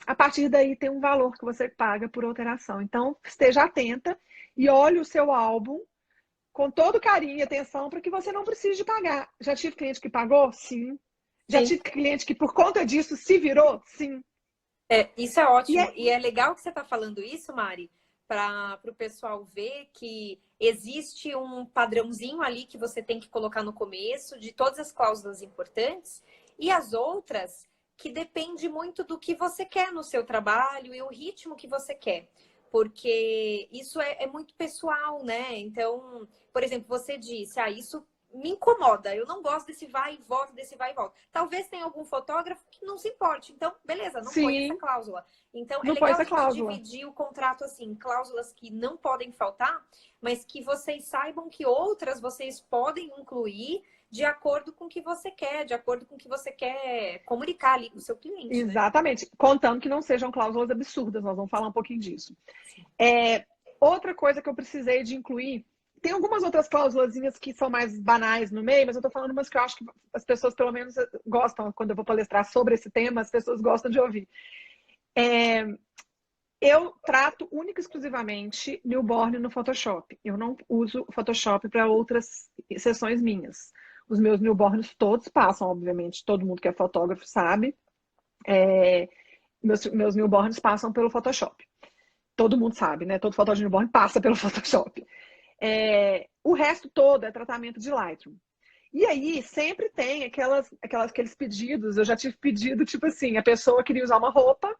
A partir daí tem um valor que você paga por alteração. Então, esteja atenta e olhe o seu álbum com todo carinho e atenção para que você não precise de pagar. Já tive cliente que pagou? Sim. Já tive cliente que por conta disso se virou? Sim. Isso é ótimo. E é legal que você está falando isso, Mari, para o pessoal ver que existe um padrãozinho ali que você tem que colocar no começo de todas as cláusulas importantes e as outras que depende muito do que você quer no seu trabalho e o ritmo que você quer. Porque isso é muito pessoal, né? Então, por exemplo, você disse, isso me incomoda, eu não gosto desse vai e volta, Talvez tenha algum fotógrafo que não se importe. Então, beleza, não põe essa cláusula. Então, é legal a gente dividir o contrato assim, cláusulas que não podem faltar, mas que vocês saibam que outras vocês podem incluir de acordo com o que você quer, de acordo com o que você quer comunicar ali com o seu cliente. Exatamente. Né? Contando que não sejam cláusulas absurdas, nós vamos falar um pouquinho disso. Outra coisa que eu precisei de incluir, tem algumas outras cláusulazinhas que são mais banais no meio, mas eu tô falando umas que eu acho que as pessoas pelo menos gostam, quando eu vou palestrar sobre esse tema, as pessoas gostam de ouvir. Eu trato única e exclusivamente newborn no Photoshop. Eu não uso o Photoshop para outras sessões minhas. Os meus newborns todos passam, obviamente, todo mundo que é fotógrafo sabe. Meus newborns passam pelo Photoshop. Todo mundo sabe, né? Todo fotógrafo de newborn passa pelo Photoshop. O resto todo é tratamento de Lightroom. E aí, sempre tem aqueles pedidos. Eu já tive pedido, tipo assim, a pessoa queria usar uma roupa,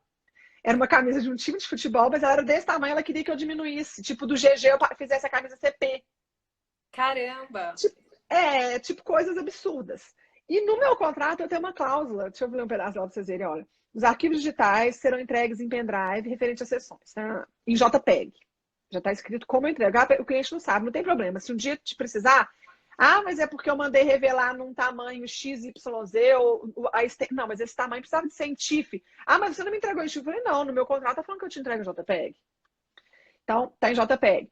era uma camisa de um time de futebol, mas ela era desse tamanho, ela queria que eu diminuísse. Tipo, do GG eu fizesse a camisa CP. Caramba! Tipo coisas absurdas. E no meu contrato eu tenho uma cláusula, deixa eu ler um pedaço lá para vocês verem, olha. Os arquivos digitais serão entregues em pendrive referente às sessões, tá? Em JPEG. Já está escrito como eu entrego. Ah, o cliente não sabe, não tem problema. Se um dia te precisar, mas é porque eu mandei revelar num tamanho XYZ, não, mas esse tamanho precisava de ser em TIFF. Mas você não me entregou em TIFF? Eu falei, não, no meu contrato tá falando que eu te entrego em JPEG. Então, tá em JPEG.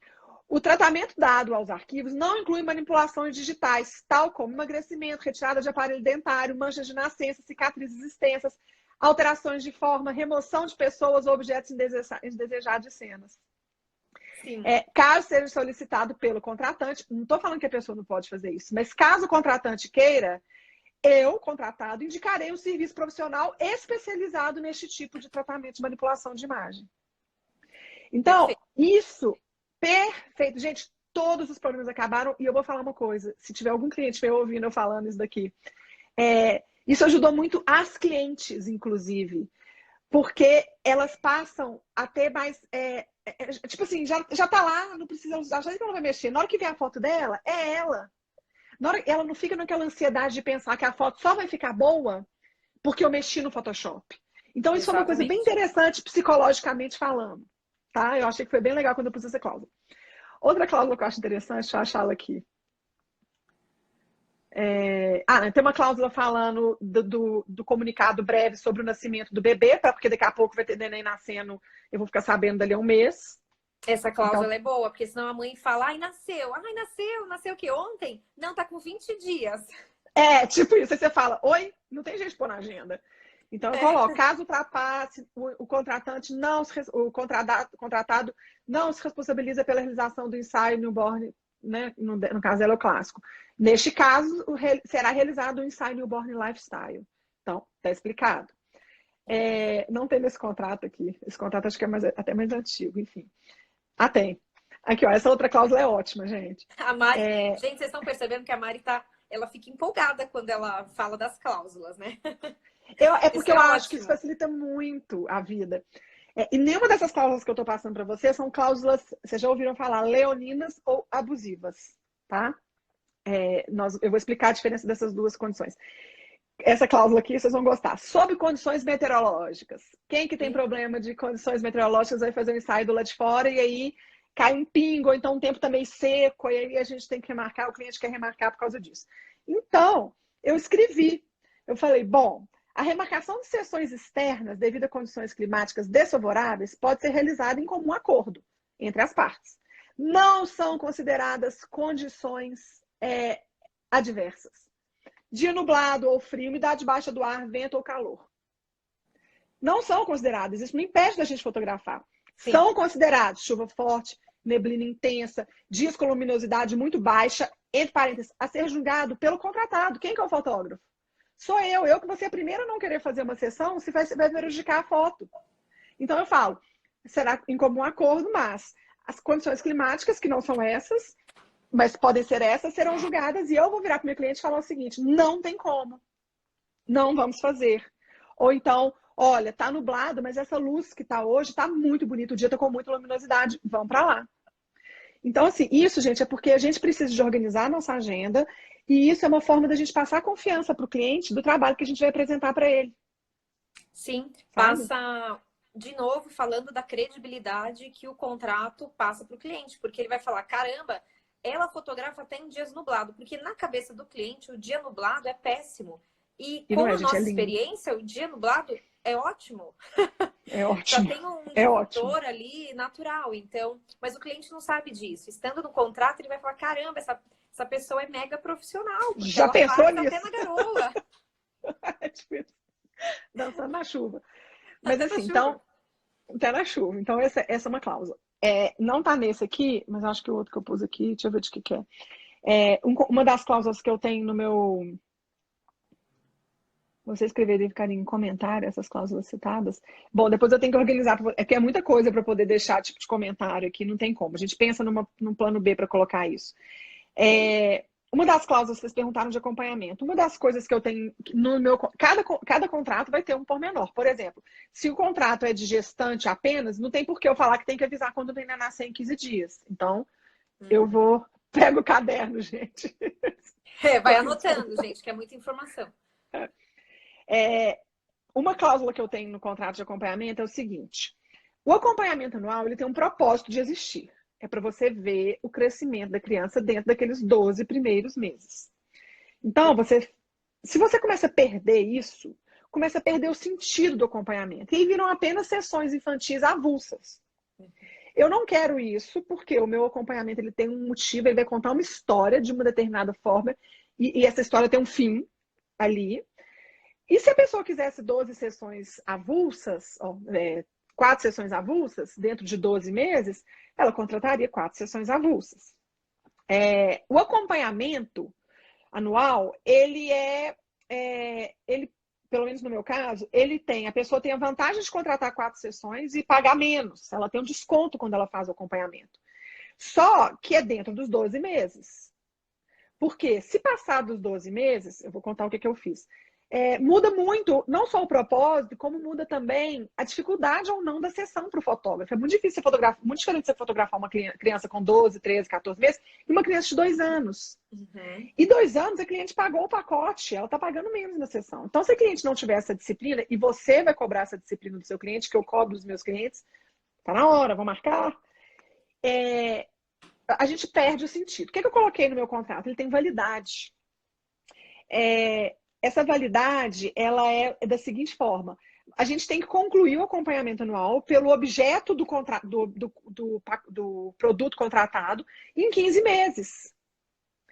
O tratamento dado aos arquivos não inclui manipulações digitais, tal como emagrecimento, retirada de aparelho dentário, manchas de nascença, cicatrizes extensas, alterações de forma, remoção de pessoas ou objetos indesejados de cenas. Sim. Caso seja solicitado pelo contratante, não estou falando que a pessoa não pode fazer isso, mas caso o contratante queira, eu, contratado, indicarei um serviço profissional especializado neste tipo de tratamento de manipulação de imagem. Então, perfeito. Isso, perfeito. Gente, todos os problemas acabaram e eu vou falar uma coisa. Se tiver algum cliente me ouvindo eu falando isso daqui, isso ajudou muito as clientes, inclusive, porque elas passam a ter mais... tipo assim, já tá lá, não precisa usar, já que ela vai mexer. Na hora que vê a foto dela, é ela. Na hora, ela não fica naquela ansiedade de pensar que a foto só vai ficar boa porque eu mexi no Photoshop. Então, isso é uma coisa bem interessante psicologicamente falando. Tá? Eu achei que foi bem legal quando eu pus essa cláusula. Outra cláusula que eu acho interessante, deixa eu achar ela aqui. Tem uma cláusula falando do comunicado breve sobre o nascimento do bebê, porque daqui a pouco vai ter neném nascendo, eu vou ficar sabendo dali a um mês. Essa cláusula é boa, porque senão a mãe fala, nasceu o quê? Ontem? Não, tá com 20 dias. Tipo isso, aí você fala, oi, não tem jeito de pôr na agenda. Então, eu coloco, caso ultrapasse, o contratado não se responsabiliza pela realização do ensaio newborn, né? No caso, ela é o clássico. Neste caso, será realizado o ensaio newborn lifestyle. Então, está explicado. Não tem nesse contrato aqui. Esse contrato acho que é até mais antigo, enfim. Tem. Aqui, ó, essa outra cláusula é ótima, gente. A Mari, gente, vocês estão percebendo que a Mari ela fica empolgada quando ela fala das cláusulas, né? Porque eu acho que isso facilita muito a vida. E nenhuma dessas cláusulas que eu estou passando para vocês são cláusulas, vocês já ouviram falar, leoninas ou abusivas, tá? Eu vou explicar a diferença dessas duas condições. Essa cláusula aqui vocês vão gostar. Sob condições meteorológicas. Quem que tem problema de condições meteorológicas vai fazer um ensaio do lado de fora e aí cai um pingo, ou então o tempo tá meio seco, e aí a gente tem que remarcar, o cliente quer remarcar por causa disso. Então, eu escrevi. Eu falei, bom, a remarcação de sessões externas devido a condições climáticas desfavoráveis pode ser realizada em comum acordo entre as partes. Não são consideradas condições adversas. Dia nublado ou frio, umidade baixa do ar, vento ou calor. Não são consideradas. Isso não impede da gente fotografar. Sim. São considerados chuva forte, neblina intensa, dias com luminosidade muito baixa, entre parênteses, a ser julgado pelo contratado. Quem que é o fotógrafo? Sou eu. Eu que vou ser a primeira a não querer fazer uma sessão se vai prejudicar a foto. Então eu falo, será em comum acordo, mas as condições climáticas, que não são essas, mas podem ser essas, serão julgadas e eu vou virar para o meu cliente e falar o seguinte, não tem como. Não vamos fazer. Ou então, olha, tá nublado, mas essa luz que tá hoje tá muito bonita, o dia tá com muita luminosidade, vamos para lá. Então, assim, isso, gente, é porque a gente precisa de organizar a nossa agenda e isso é uma forma da gente passar confiança para o cliente do trabalho que a gente vai apresentar para ele. Sim, passa de novo falando da credibilidade que o contrato passa para o cliente, porque ele vai falar, caramba, ela fotografa até em dias nublados, porque na cabeça do cliente o dia nublado é péssimo. E com a nossa experiência, o dia nublado é ótimo. É ótimo. Já tem um difutor ali natural, então, mas o cliente não sabe disso. Estando no contrato, ele vai falar, caramba, essa pessoa é mega profissional. Já ela pensou faz nisso? Até na garoa. Dançando na chuva. Mas até assim, então, até na chuva. Então, essa é uma cláusula. Não tá nesse aqui, mas acho que o outro que eu pus aqui, deixa eu ver de que é. Uma das cláusulas que eu tenho no meu... Você escreveria ficar em comentário essas cláusulas citadas. Bom, depois eu tenho que organizar, porque é muita coisa para poder deixar tipo de comentário aqui, não tem como. A gente pensa num plano B para colocar isso. Uma das cláusulas que vocês perguntaram de acompanhamento, uma das coisas que eu tenho no meu... Cada contrato vai ter um pormenor. Por exemplo, se o contrato é de gestante apenas, não tem por que eu falar que tem que avisar quando vem nascer em 15 dias. Então, eu vou Pega o caderno, gente. Vai anotando, gente, que é muita informação. Uma cláusula que eu tenho no contrato de acompanhamento é o seguinte: o acompanhamento anual ele tem um propósito de existir. É para você ver o crescimento da criança dentro daqueles 12 primeiros meses. Então, se você começa a perder isso, começa a perder o sentido do acompanhamento. E aí viram apenas sessões infantis avulsas. Eu não quero isso, porque o meu acompanhamento ele tem um motivo, ele vai contar uma história de uma determinada forma, e essa história tem um fim ali. E se a pessoa quisesse 12 sessões avulsas, 4 sessões avulsas, dentro de 12 meses, ela contrataria 4 sessões avulsas. O acompanhamento anual, ele, pelo menos no meu caso, a pessoa tem a vantagem de contratar 4 sessões e pagar menos. Ela tem um desconto quando ela faz o acompanhamento. Só que é dentro dos 12 meses. Porque se passar dos 12 meses, eu vou contar o que eu fiz. Muda muito, não só o propósito, como muda também a dificuldade ou não da sessão para o fotógrafo. É muito difícil você fotografar, muito diferente você fotografar uma criança com 12, 13, 14 meses e uma criança de 2 anos. Uhum. E 2 anos a cliente pagou o pacote, ela está pagando menos na sessão. Então, se a cliente não tiver essa disciplina, e você vai cobrar essa disciplina do seu cliente, que eu cobro dos meus clientes, tá na hora, vou marcar, a gente perde o sentido. O que eu coloquei no meu contrato? Ele tem validade. Essa validade, ela é da seguinte forma: a gente tem que concluir o acompanhamento anual pelo objeto do produto contratado em 15 meses.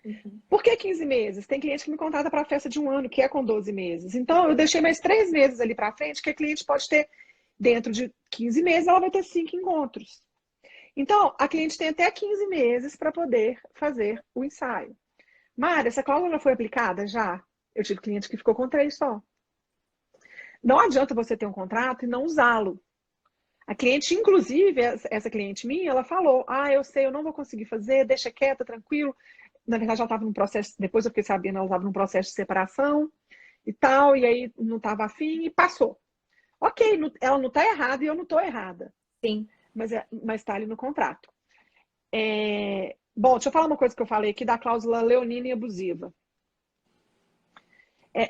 Uhum. Por que 15 meses? Tem cliente que me contrata para a festa de 1 ano, que é com 12 meses. Então, eu deixei mais 3 meses ali para frente, que a cliente pode ter, dentro de 15 meses, ela vai ter 5 encontros. Então, a cliente tem até 15 meses para poder fazer o ensaio. Mari, essa cláusula foi aplicada já? Eu tive cliente que ficou com 3 só. Não adianta você ter um contrato e não usá-lo. A cliente, inclusive, essa cliente minha, ela falou: eu sei, eu não vou conseguir fazer, deixa quieta, tranquilo. Na verdade, ela estava num processo, depois eu fiquei sabendo, ela estava num processo de separação e tal, e aí não estava afim e passou. Ok, ela não está errada e eu não estou errada. Sim. Mas está ali no contrato. Bom, deixa eu falar uma coisa que eu falei aqui da cláusula leonina e abusiva.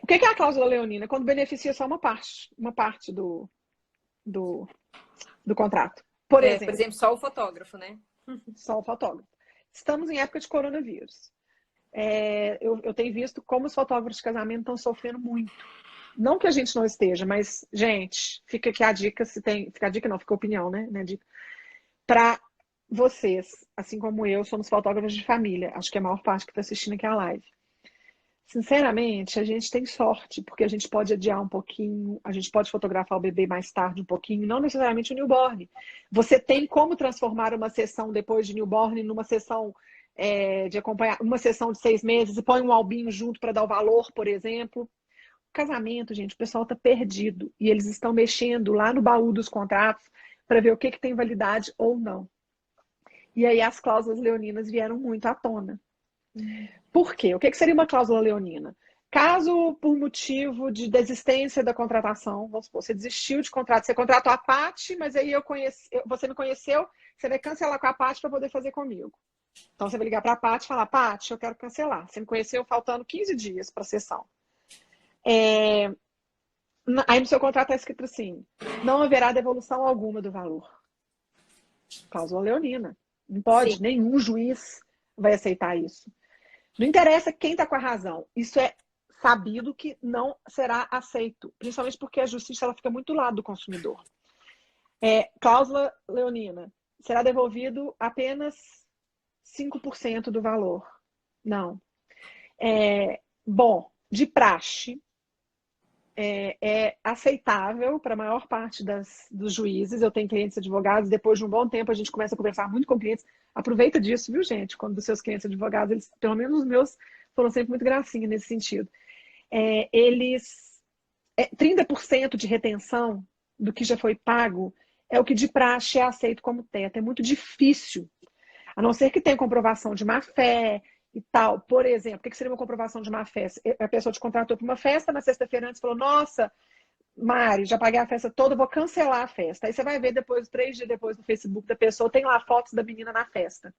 O que é a cláusula leonina? Quando beneficia só uma parte do contrato. Por exemplo, só o fotógrafo, né? só o fotógrafo. Estamos em época de coronavírus. Eu tenho visto como os fotógrafos de casamento estão sofrendo muito. Não que a gente não esteja, mas, gente, fica aqui a dica, fica a dica não, fica a opinião, né? Para vocês, assim como eu, somos fotógrafos de família. Acho que é a maior parte que está assistindo aqui a live. Sinceramente, a gente tem sorte, porque a gente pode adiar um pouquinho, a gente pode fotografar o bebê mais tarde um pouquinho, não necessariamente o newborn. Você tem como transformar uma sessão depois de newborn numa sessão de acompanhar, uma sessão de 6 meses e põe um albinho junto para dar o valor, por exemplo. O casamento, gente, o pessoal está perdido e eles estão mexendo lá no baú dos contratos para ver o que tem validade ou não. E aí as cláusulas leoninas vieram muito à tona. Por quê? O que seria uma cláusula leonina? Caso por motivo de desistência da contratação, vamos supor, você desistiu de contrato, você contratou a Paty, mas aí você me conheceu, você vai cancelar com a Paty para poder fazer comigo. Então você vai ligar para a Paty e falar: Paty, eu quero cancelar. Você me conheceu faltando 15 dias para a sessão. Aí no seu contrato está escrito assim: não haverá devolução alguma do valor. Cláusula leonina. Não pode, Sim. nenhum juiz vai aceitar isso. Não interessa quem está com a razão. Isso é sabido que não será aceito, principalmente porque a justiça ela fica muito do lado do consumidor. Cláusula leonina. Será devolvido apenas 5% do valor. Não. Bom, de praxe, é aceitável para a maior parte dos juízes. Eu tenho clientes advogados, depois de um bom tempo a gente começa a conversar muito com clientes. Aproveita disso, viu, gente? Quando dos seus clientes advogados, eles, pelo menos os meus, foram sempre muito gracinha nesse sentido. 30% de retenção do que já foi pago é o que de praxe é aceito como teto. É muito difícil, a não ser que tenha comprovação de má-fé e tal. Por exemplo, o que seria uma comprovação de má-fé? A pessoa te contratou para uma festa, na sexta-feira antes falou: nossa, Mari, já paguei a festa toda, vou cancelar a festa. Aí você vai ver depois, 3 dias depois, no Facebook da pessoa, tem lá fotos da menina na festa.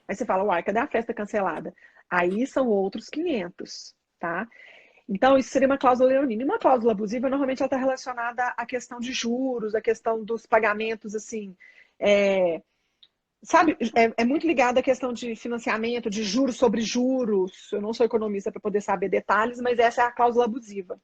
Aí você fala, uai, cadê a festa cancelada? Aí são outros 500, tá? Então, isso seria uma cláusula leonina. E uma cláusula abusiva, normalmente, ela está relacionada à questão de juros, à questão dos pagamentos, assim, sabe, é muito ligada à questão de financiamento, de juros sobre juros. Eu não sou economista para poder saber detalhes, mas essa é a cláusula abusiva,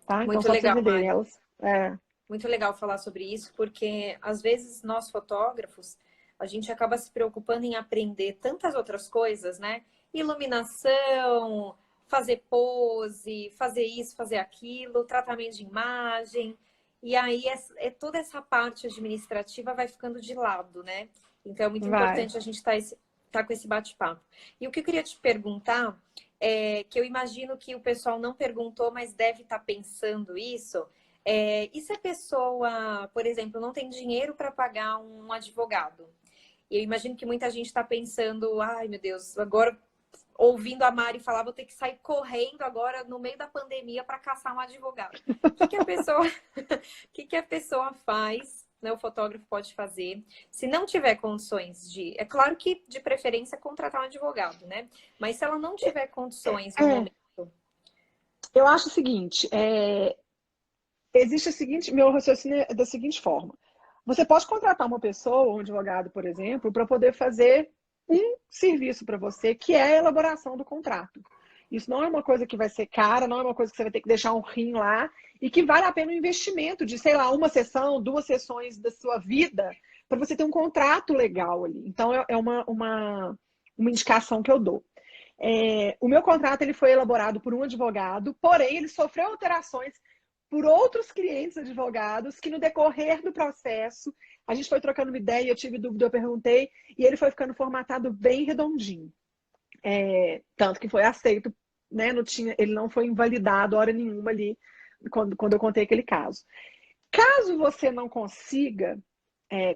tá? Então, Muito só para vocês legal, entenderem, Mari. elas... Muito legal falar sobre isso, porque às vezes nós fotógrafos, a gente acaba se preocupando em aprender tantas outras coisas, né? Iluminação, fazer pose, fazer isso, fazer aquilo, tratamento de imagem. E aí toda essa parte administrativa vai ficando de lado, né? Então é muito Vai. importante a gente tá com esse bate-papo. E o que eu queria te perguntar é que eu imagino que o pessoal não perguntou, mas deve estar pensando isso. E se a pessoa, por exemplo, não tem dinheiro para pagar um advogado? Eu imagino que muita gente está pensando, ai meu Deus, agora ouvindo a Mari falar, vou ter que sair correndo agora no meio da pandemia para caçar um advogado. O que a pessoa, que a pessoa faz, né? O fotógrafo pode fazer, se não tiver condições de, é claro que de preferência contratar um advogado, né? Mas se ela não tiver condições no É, momento, eu acho o seguinte, existe o seguinte, meu raciocínio é da seguinte forma. Você pode contratar uma pessoa, um advogado, por exemplo, para poder fazer um serviço para você, que é a elaboração do contrato. Isso não é uma coisa que vai ser cara, não é uma coisa que você vai ter que deixar um rim lá, e que vale a pena um investimento de, sei lá, uma sessão, 2 sessões da sua vida, para você ter um contrato legal ali. Então, é uma indicação que eu dou. O meu contrato ele foi elaborado por um advogado, porém ele sofreu alterações por outros clientes advogados que no decorrer do processo a gente foi trocando uma ideia, eu tive dúvida, eu perguntei e ele foi ficando formatado bem redondinho, tanto que foi aceito, né? Não tinha, ele não foi invalidado hora nenhuma ali quando eu contei aquele caso. Caso você não consiga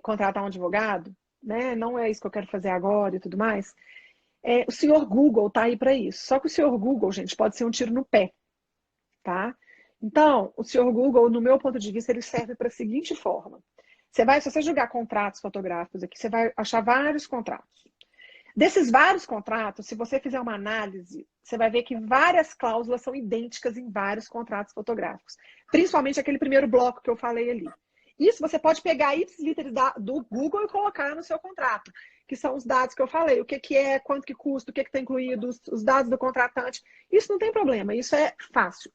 contratar um advogado, né? Não é isso que eu quero fazer agora e tudo mais. O senhor Google tá aí para isso. Só que o senhor Google, gente, pode ser um tiro no pé, tá? Então, o senhor Google, no meu ponto de vista, ele serve para a seguinte forma. Se você jogar contratos fotográficos aqui, você vai achar vários contratos. Desses vários contratos, se você fizer uma análise, você vai ver que várias cláusulas são idênticas em vários contratos fotográficos. Principalmente aquele primeiro bloco que eu falei ali. Isso você pode pegar ipsis do Google e colocar no seu contrato, que são os dados que eu falei, o que é, quanto que custa, o que está incluído, os dados do contratante. Isso não tem problema, isso é fácil.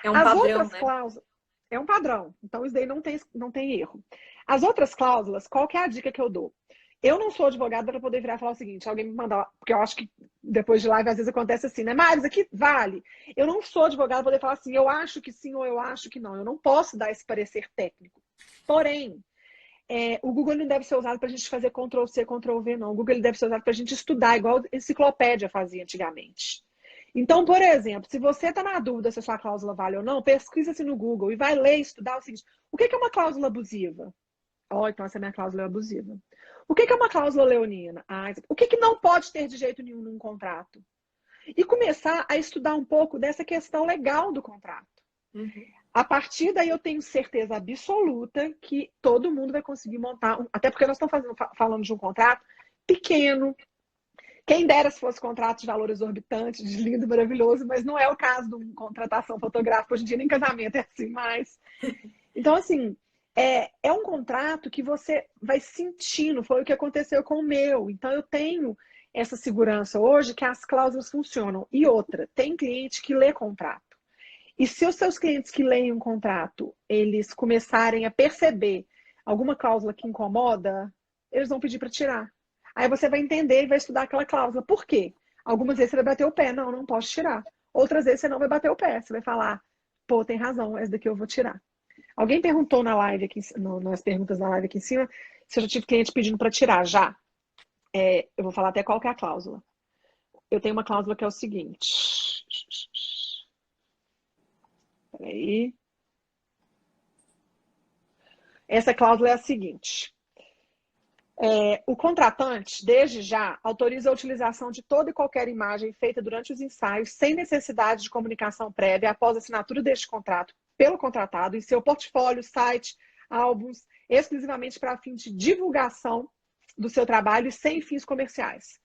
é um As padrão, outras né? cláusulas, é um padrão, então isso daí não tem erro. As outras cláusulas, qual que é a dica que eu dou? Eu não sou advogada para poder virar e falar o seguinte, alguém me mandar, porque eu acho que depois de live às vezes acontece assim, né? Mas aqui vale. Eu não sou advogada para poder falar assim, eu acho que sim ou eu acho que não. Eu não posso dar esse parecer técnico. Porém, o Google não deve ser usado para a gente fazer Ctrl+C, Ctrl+V, não. O Google ele deve ser usado para a gente estudar, igual a enciclopédia fazia antigamente. Então, por exemplo, se você está na dúvida se a sua cláusula vale ou não, pesquisa-se no Google e vai ler e estudar o seguinte: o que é uma cláusula abusiva? Então essa minha cláusula é abusiva. O que é uma cláusula leonina? O que não pode ter de jeito nenhum num contrato? E começar a estudar um pouco dessa questão legal do contrato. Uhum. A partir daí eu tenho certeza absoluta que todo mundo vai conseguir montar, até porque nós estamos falando de um contrato pequeno. Quem dera se fosse contrato de valor exorbitante, de lindo, maravilhoso, mas não é o caso de uma contratação fotográfica. Hoje em dia nem casamento é assim mais. Então, assim, é um contrato que você vai sentindo, foi o que aconteceu com o meu. Então, eu tenho essa segurança hoje que as cláusulas funcionam. E outra, tem cliente que lê contrato. E se os seus clientes que leem um contrato, eles começarem a perceber alguma cláusula que incomoda, eles vão pedir para tirar. Aí você vai entender e vai estudar aquela cláusula. Por quê? Algumas vezes você vai bater o pé. Não, não posso tirar. Outras vezes você não vai bater o pé. Você vai falar, pô, tem razão, essa daqui eu vou tirar. Alguém perguntou na live aqui, nas perguntas da live aqui em cima, se eu já tive cliente pedindo para tirar. Já. Eu vou falar até qual que é a cláusula. Eu tenho uma cláusula que é o seguinte. Peraí. Essa cláusula é a seguinte. O contratante, desde já, autoriza a utilização de toda e qualquer imagem feita durante os ensaios, sem necessidade de comunicação prévia, após a assinatura deste contrato pelo contratado, em seu portfólio, site, álbuns, exclusivamente para fim de divulgação do seu trabalho e sem fins comerciais.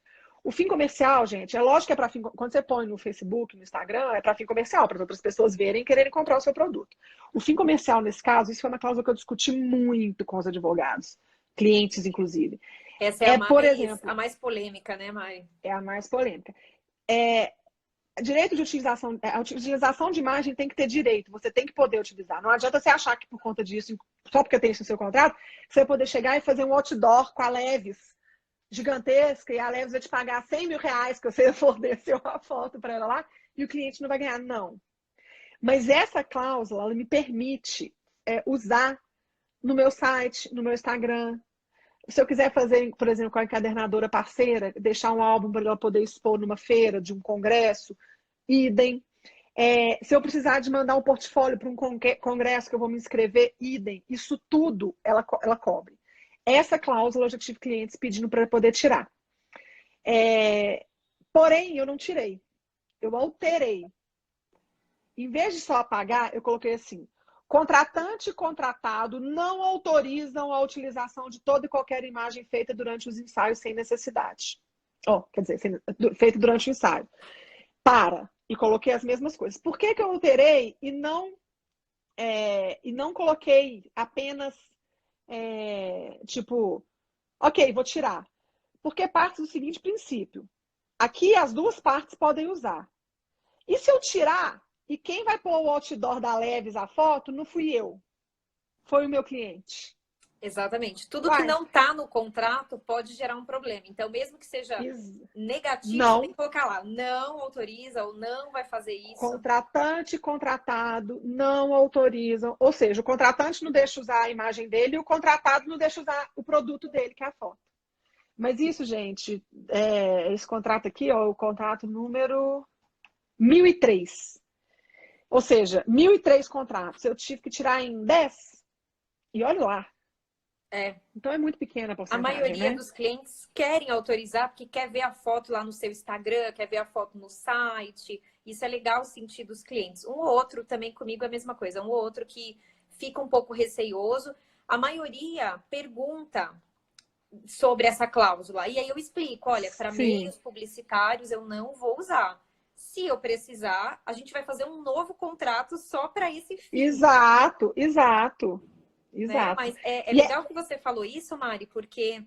O fim comercial, gente, é lógico que é para fim. Quando você põe no Facebook, no Instagram, é para fim comercial, para as outras pessoas verem e quererem comprar o seu produto. O fim comercial, nesse caso, isso foi uma cláusula que eu discuti muito com os advogados, clientes, inclusive. Essa é Por exemplo, a mais polêmica, né, Mari? é a mais polêmica. Direito de utilização, a utilização de imagem tem que ter direito, você tem que poder utilizar. Não adianta você achar que por conta disso, só porque tem isso no seu contrato, você vai poder chegar e fazer um outdoor com a Levis gigantesca e a Levis vai te pagar 100 mil reais que você forneceu a foto para ela lá e o cliente não vai ganhar. Não. Mas essa cláusula, ela me permite usar no meu site, no meu Instagram. Se eu quiser fazer, por exemplo, com a encadernadora parceira, deixar um álbum para ela poder expor numa feira, de um congresso, idem. Se eu precisar de mandar um portfólio para um congresso que eu vou me inscrever, idem. Isso tudo ela cobre. Essa cláusula eu já tive clientes pedindo para poder tirar. Porém, eu não tirei. Eu alterei. Em vez de só apagar, eu coloquei assim: contratante e contratado não autorizam a utilização de toda e qualquer imagem feita durante os ensaios sem necessidade. Quer dizer, feita durante o ensaio. E coloquei as mesmas coisas. Por que eu alterei e não coloquei apenas ok, vou tirar? Porque parte do seguinte princípio: aqui as duas partes podem usar. E se eu tirar, e quem vai pôr o outdoor da Levis, a foto, não fui eu. Foi o meu cliente. Exatamente. Tudo que não está no contrato pode gerar um problema. Então, mesmo que seja negativo, você tem que colocar lá: não autoriza ou não vai fazer isso. Contratante e contratado não autorizam. Ou seja, o contratante não deixa usar a imagem dele e o contratado não deixa usar o produto dele, que é a foto. Mas isso, gente, esse contrato aqui, o contrato número 1003. Ou seja, 1003 contratos. Eu tive que tirar em 10. E olha lá. Então é muito pequena a porcentagem. A maioria né? dos clientes querem autorizar porque quer ver a foto lá no seu Instagram, quer ver a foto no site. Isso é legal sentir dos clientes. Um ou outro também comigo é a mesma coisa. Um ou outro que fica um pouco receioso. A maioria pergunta sobre essa cláusula. E aí eu explico: olha, para meios publicitários eu não vou usar. Se eu precisar, a gente vai fazer um novo contrato só para esse fim. Exato. Né? Mas é legal que você falou isso, Mari, porque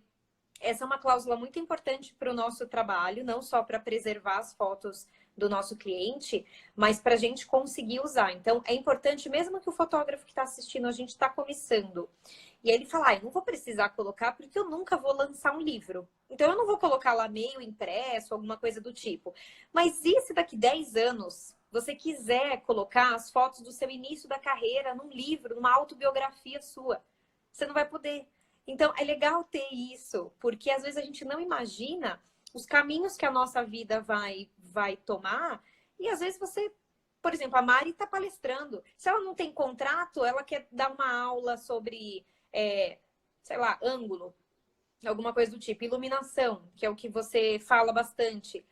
essa é uma cláusula muito importante para o nosso trabalho, não só para preservar as fotos do nosso cliente, mas para a gente conseguir usar. Então, é importante, mesmo que o fotógrafo que está assistindo, a gente está começando, e ele fala: eu não vou precisar colocar porque eu nunca vou lançar um livro. Então, eu não vou colocar lá meio impresso, alguma coisa do tipo. Mas e se daqui 10 anos você quiser colocar as fotos do seu início da carreira num livro, numa autobiografia sua? Você não vai poder. Então, é legal ter isso, porque às vezes a gente não imagina os caminhos que a nossa vida vai tomar. E às vezes você, por exemplo, a Mari está palestrando. Se ela não tem contrato, ela quer dar uma aula sobre, sei lá, ângulo, alguma coisa do tipo, iluminação, que é o que você fala bastante.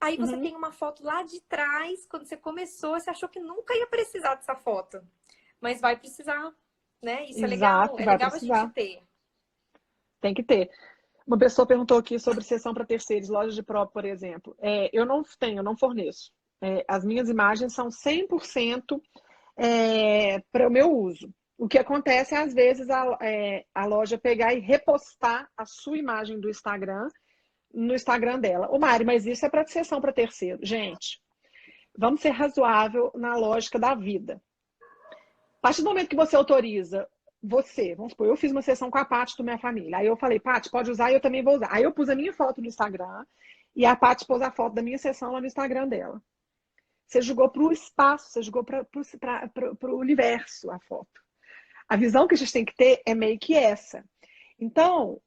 Aí você tem uma foto lá de trás, quando você começou, você achou que nunca ia precisar dessa foto. Mas vai precisar, né? Isso Exato, é legal a gente ter. Tem que ter. Uma pessoa perguntou aqui sobre sessão para terceiros, loja de prova, por exemplo. Eu não forneço. As minhas imagens são 100% para o meu uso. O que acontece é, às vezes, a loja pegar e repostar a sua imagem do Instagram no Instagram dela. Ô, Mari, mas isso é para sessão para terceiro. Gente, vamos ser razoável na lógica da vida. A partir do momento que você autoriza, vamos supor, eu fiz uma sessão com a Paty do Minha Família. Aí eu falei: Paty, pode usar e eu também vou usar. Aí eu pus a minha foto no Instagram e a Paty pôs a foto da minha sessão lá no Instagram dela. Você jogou para o espaço, você jogou para o universo a foto. A visão que a gente tem que ter é meio que essa. Então,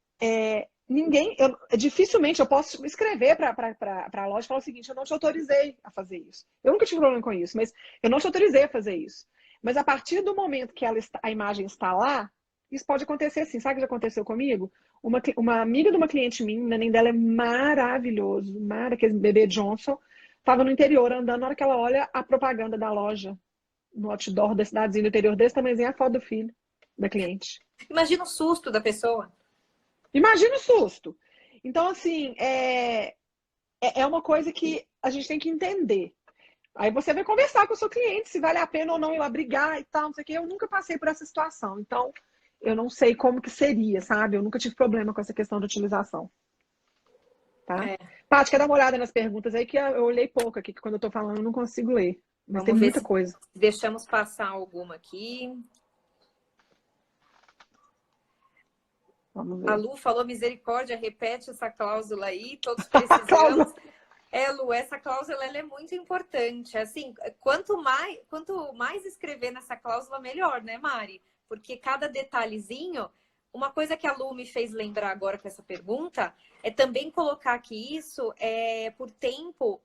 dificilmente eu posso escrever para a loja e falar o seguinte: eu não te autorizei a fazer isso. Eu nunca tive problema com isso, mas eu não te autorizei a fazer isso. Mas a partir do momento que a imagem está lá, isso pode acontecer assim. Sabe o que já aconteceu comigo? Uma amiga de uma cliente minha, o neném dela é maravilhoso, aquele bebê Johnson, estava no interior andando, na hora que ela olha a propaganda da loja, no outdoor da cidadezinha do interior desse tamanhozinho, a foto do filho da cliente. Imagina o susto da pessoa. Imagina o susto. Então, assim, é uma coisa que a gente tem que entender. Aí você vai conversar com o seu cliente se vale a pena ou não ir lá brigar e tal, não sei o quê. Eu nunca passei por essa situação, então eu não sei como que seria, sabe? Eu nunca tive problema com essa questão de utilização, tá? É, Paty, quer dar uma olhada nas perguntas aí que eu olhei pouco aqui, que quando eu tô falando eu não consigo ler. Mas tem vamos ver muita se coisa. deixamos passar alguma aqui. Vamos A ver. Lu falou misericórdia, repete essa cláusula aí, todos A cláusula. precisamos. É, Lu, essa cláusula ela é muito importante. Assim, quanto mais escrever nessa cláusula, melhor, né, Mari? Porque cada detalhezinho, uma coisa que a Lu me fez lembrar agora com essa pergunta é também colocar que isso é por tempo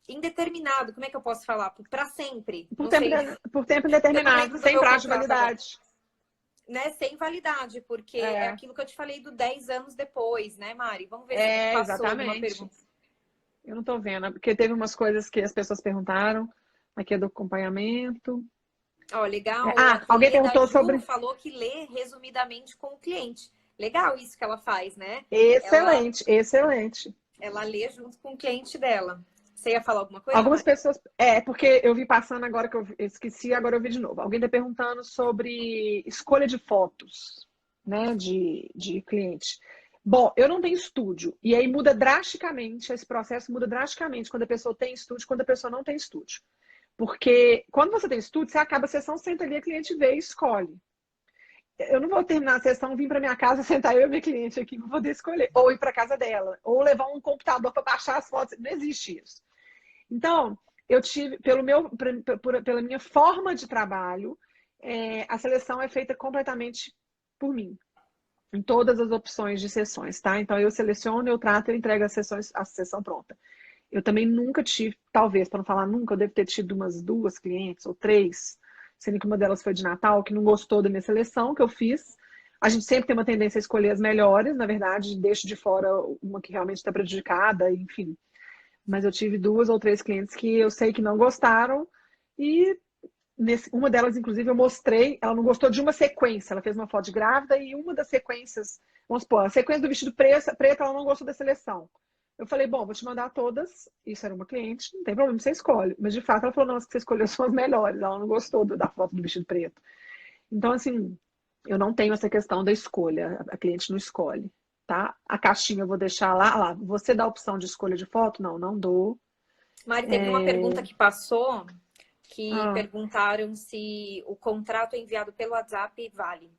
indeterminado. Como é que eu posso falar? Para sempre. Por Não tempo, sei, por tempo eu não indeterminado, lembro do sem meu prazo de contrato agora. validade. Né, sem validade, porque é É, aquilo que eu te falei do 10 anos depois, né, Mari? Vamos ver se passou alguma exatamente. pergunta. Eu não tô vendo, porque teve umas coisas que as pessoas perguntaram. Aqui é do acompanhamento. Ó, legal, a Alguém Lê da perguntou Ju sobre. falou que lê resumidamente com o cliente. Legal isso que ela faz, né? Ela, Excelente, excelente. ela lê junto com o cliente dela. Você ia falar alguma coisa, Algumas Mari? pessoas. Porque eu vi passando agora que eu esqueci, agora eu vi de novo. Alguém está perguntando sobre escolha de fotos, né, de cliente. Bom, eu não tenho estúdio. E aí muda drasticamente, esse processo muda drasticamente quando a pessoa tem estúdio, quando a pessoa não tem estúdio. Porque quando você tem estúdio, você acaba a sessão, senta ali, a cliente vê e escolhe. Eu não vou terminar a sessão, vir para minha casa, sentar eu e minha cliente aqui para poder escolher. Ou ir para casa dela. Ou levar um computador para baixar as fotos. Não existe isso. Então, eu tive, pela minha forma de trabalho, a seleção é feita completamente por mim, em todas as opções de sessões, tá? Então, eu seleciono, eu trato, eu entrego a sessão pronta. Eu também nunca tive, talvez, para não falar nunca, eu devo ter tido umas 2 clientes ou 3, sendo que uma delas foi de Natal, que não gostou da minha seleção que eu fiz. A gente sempre tem uma tendência a escolher as melhores, na verdade, deixo de fora uma que realmente está prejudicada, enfim. Mas eu tive 2 ou 3 clientes que eu sei que não gostaram e uma delas, inclusive, eu mostrei, ela não gostou de uma sequência, ela fez uma foto de grávida e uma das sequências, vamos supor, a sequência do vestido preto, ela não gostou da seleção. Eu falei, bom, vou te mandar todas, isso era uma cliente, não tem problema, você escolhe. Mas de fato ela falou, não, as que você escolheu são as melhores, ela não gostou da foto do vestido preto. Então, assim, eu não tenho essa questão da escolha, a cliente não escolhe, tá? A caixinha eu vou deixar lá. Você dá a opção de escolha de foto? Não, não dou. Mari, teve uma pergunta que passou que Ah, perguntaram se o contrato enviado pelo WhatsApp vale.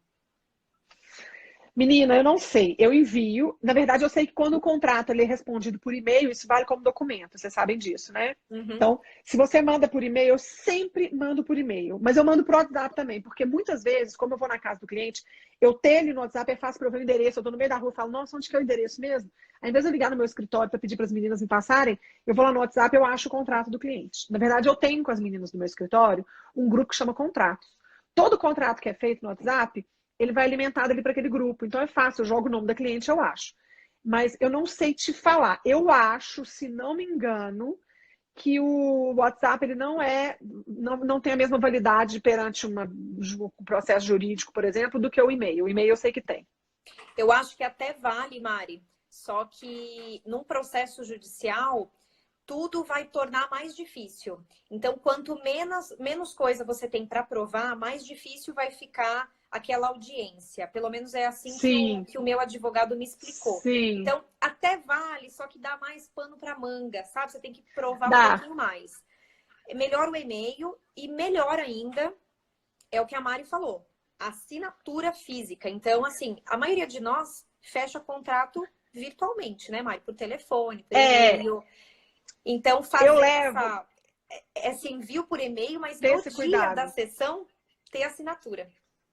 Menina, eu não sei. Eu envio. Na verdade, eu sei que quando o contrato ele é respondido por e-mail, isso vale como documento. Vocês sabem disso, né? Uhum. Então, se você manda por e-mail, eu sempre mando por e-mail. Mas eu mando pro WhatsApp também, porque muitas vezes, como eu vou na casa do cliente, eu ter ele no WhatsApp é fácil para eu ver o endereço. Eu tô no meio da rua e falo, nossa, onde que é o endereço mesmo? Ao invés de eu ligar no meu escritório para pedir para as meninas me passarem, eu vou lá no WhatsApp e eu acho o contrato do cliente. Na verdade, eu tenho com as meninas do meu escritório um grupo que chama contratos. Todo contrato que é feito no WhatsApp, ele vai alimentado ali para aquele grupo. Então é fácil, eu jogo o nome da cliente, eu acho. Mas eu não sei te falar. Eu acho, se não me engano, que o WhatsApp ele não tem a mesma validade perante um processo jurídico, por exemplo, do que o e-mail. O e-mail eu sei que tem. Eu acho que até vale, Mari, só que num processo judicial tudo vai tornar mais difícil. Então, quanto menos coisa você tem para provar, mais difícil vai ficar aquela audiência. Pelo menos é assim Sim, que o meu advogado me explicou. sim, Então, até vale, só que dá mais pano para manga, sabe? Você tem que provar um dá. pouquinho mais. É melhor o e-mail e melhor ainda é o que a Mari falou, assinatura física. Então, assim, a maioria de nós fecha contrato virtualmente, né, Mari? Por telefone, por É, e-mail. Então, eu fazer levo esse envio por e-mail, mas no desse dia da cuidado. sessão, ter assinatura.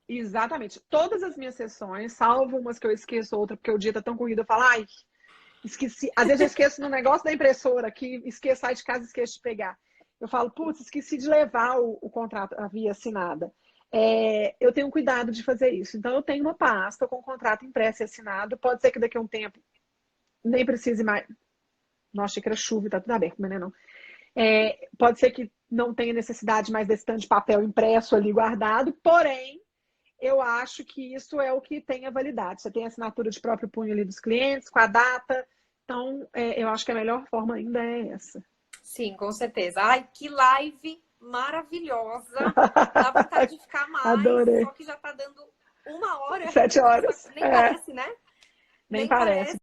Exatamente. Todas as minhas sessões, salvo umas que eu esqueço, outra porque o dia tá tão corrido, eu falo, ai, esqueci. Às vezes eu esqueço no negócio da impressora, que esqueço, sai de casa e esqueço de pegar. Eu falo, putz, esqueci de levar o contrato, a via assinada. Eu tenho cuidado de fazer isso. Então, eu tenho uma pasta com o contrato impresso e assinado. Pode ser que daqui a um tempo nem precise mais. Nossa, achei que era chuva e tá tudo aberto, mas não é não. Pode ser que não tenha necessidade mais desse tanto de papel impresso ali guardado, porém, eu acho que isso é o que tem a validade. Você tem a assinatura de próprio punho ali dos clientes, com a data. Então, eu acho que a melhor forma ainda é essa. Sim, com certeza. Ai, que live maravilhosa. Dá vontade de ficar mais, Adorei. só que já tá dando 1 hora. 7 horas. Nem parece, né? Nem parece.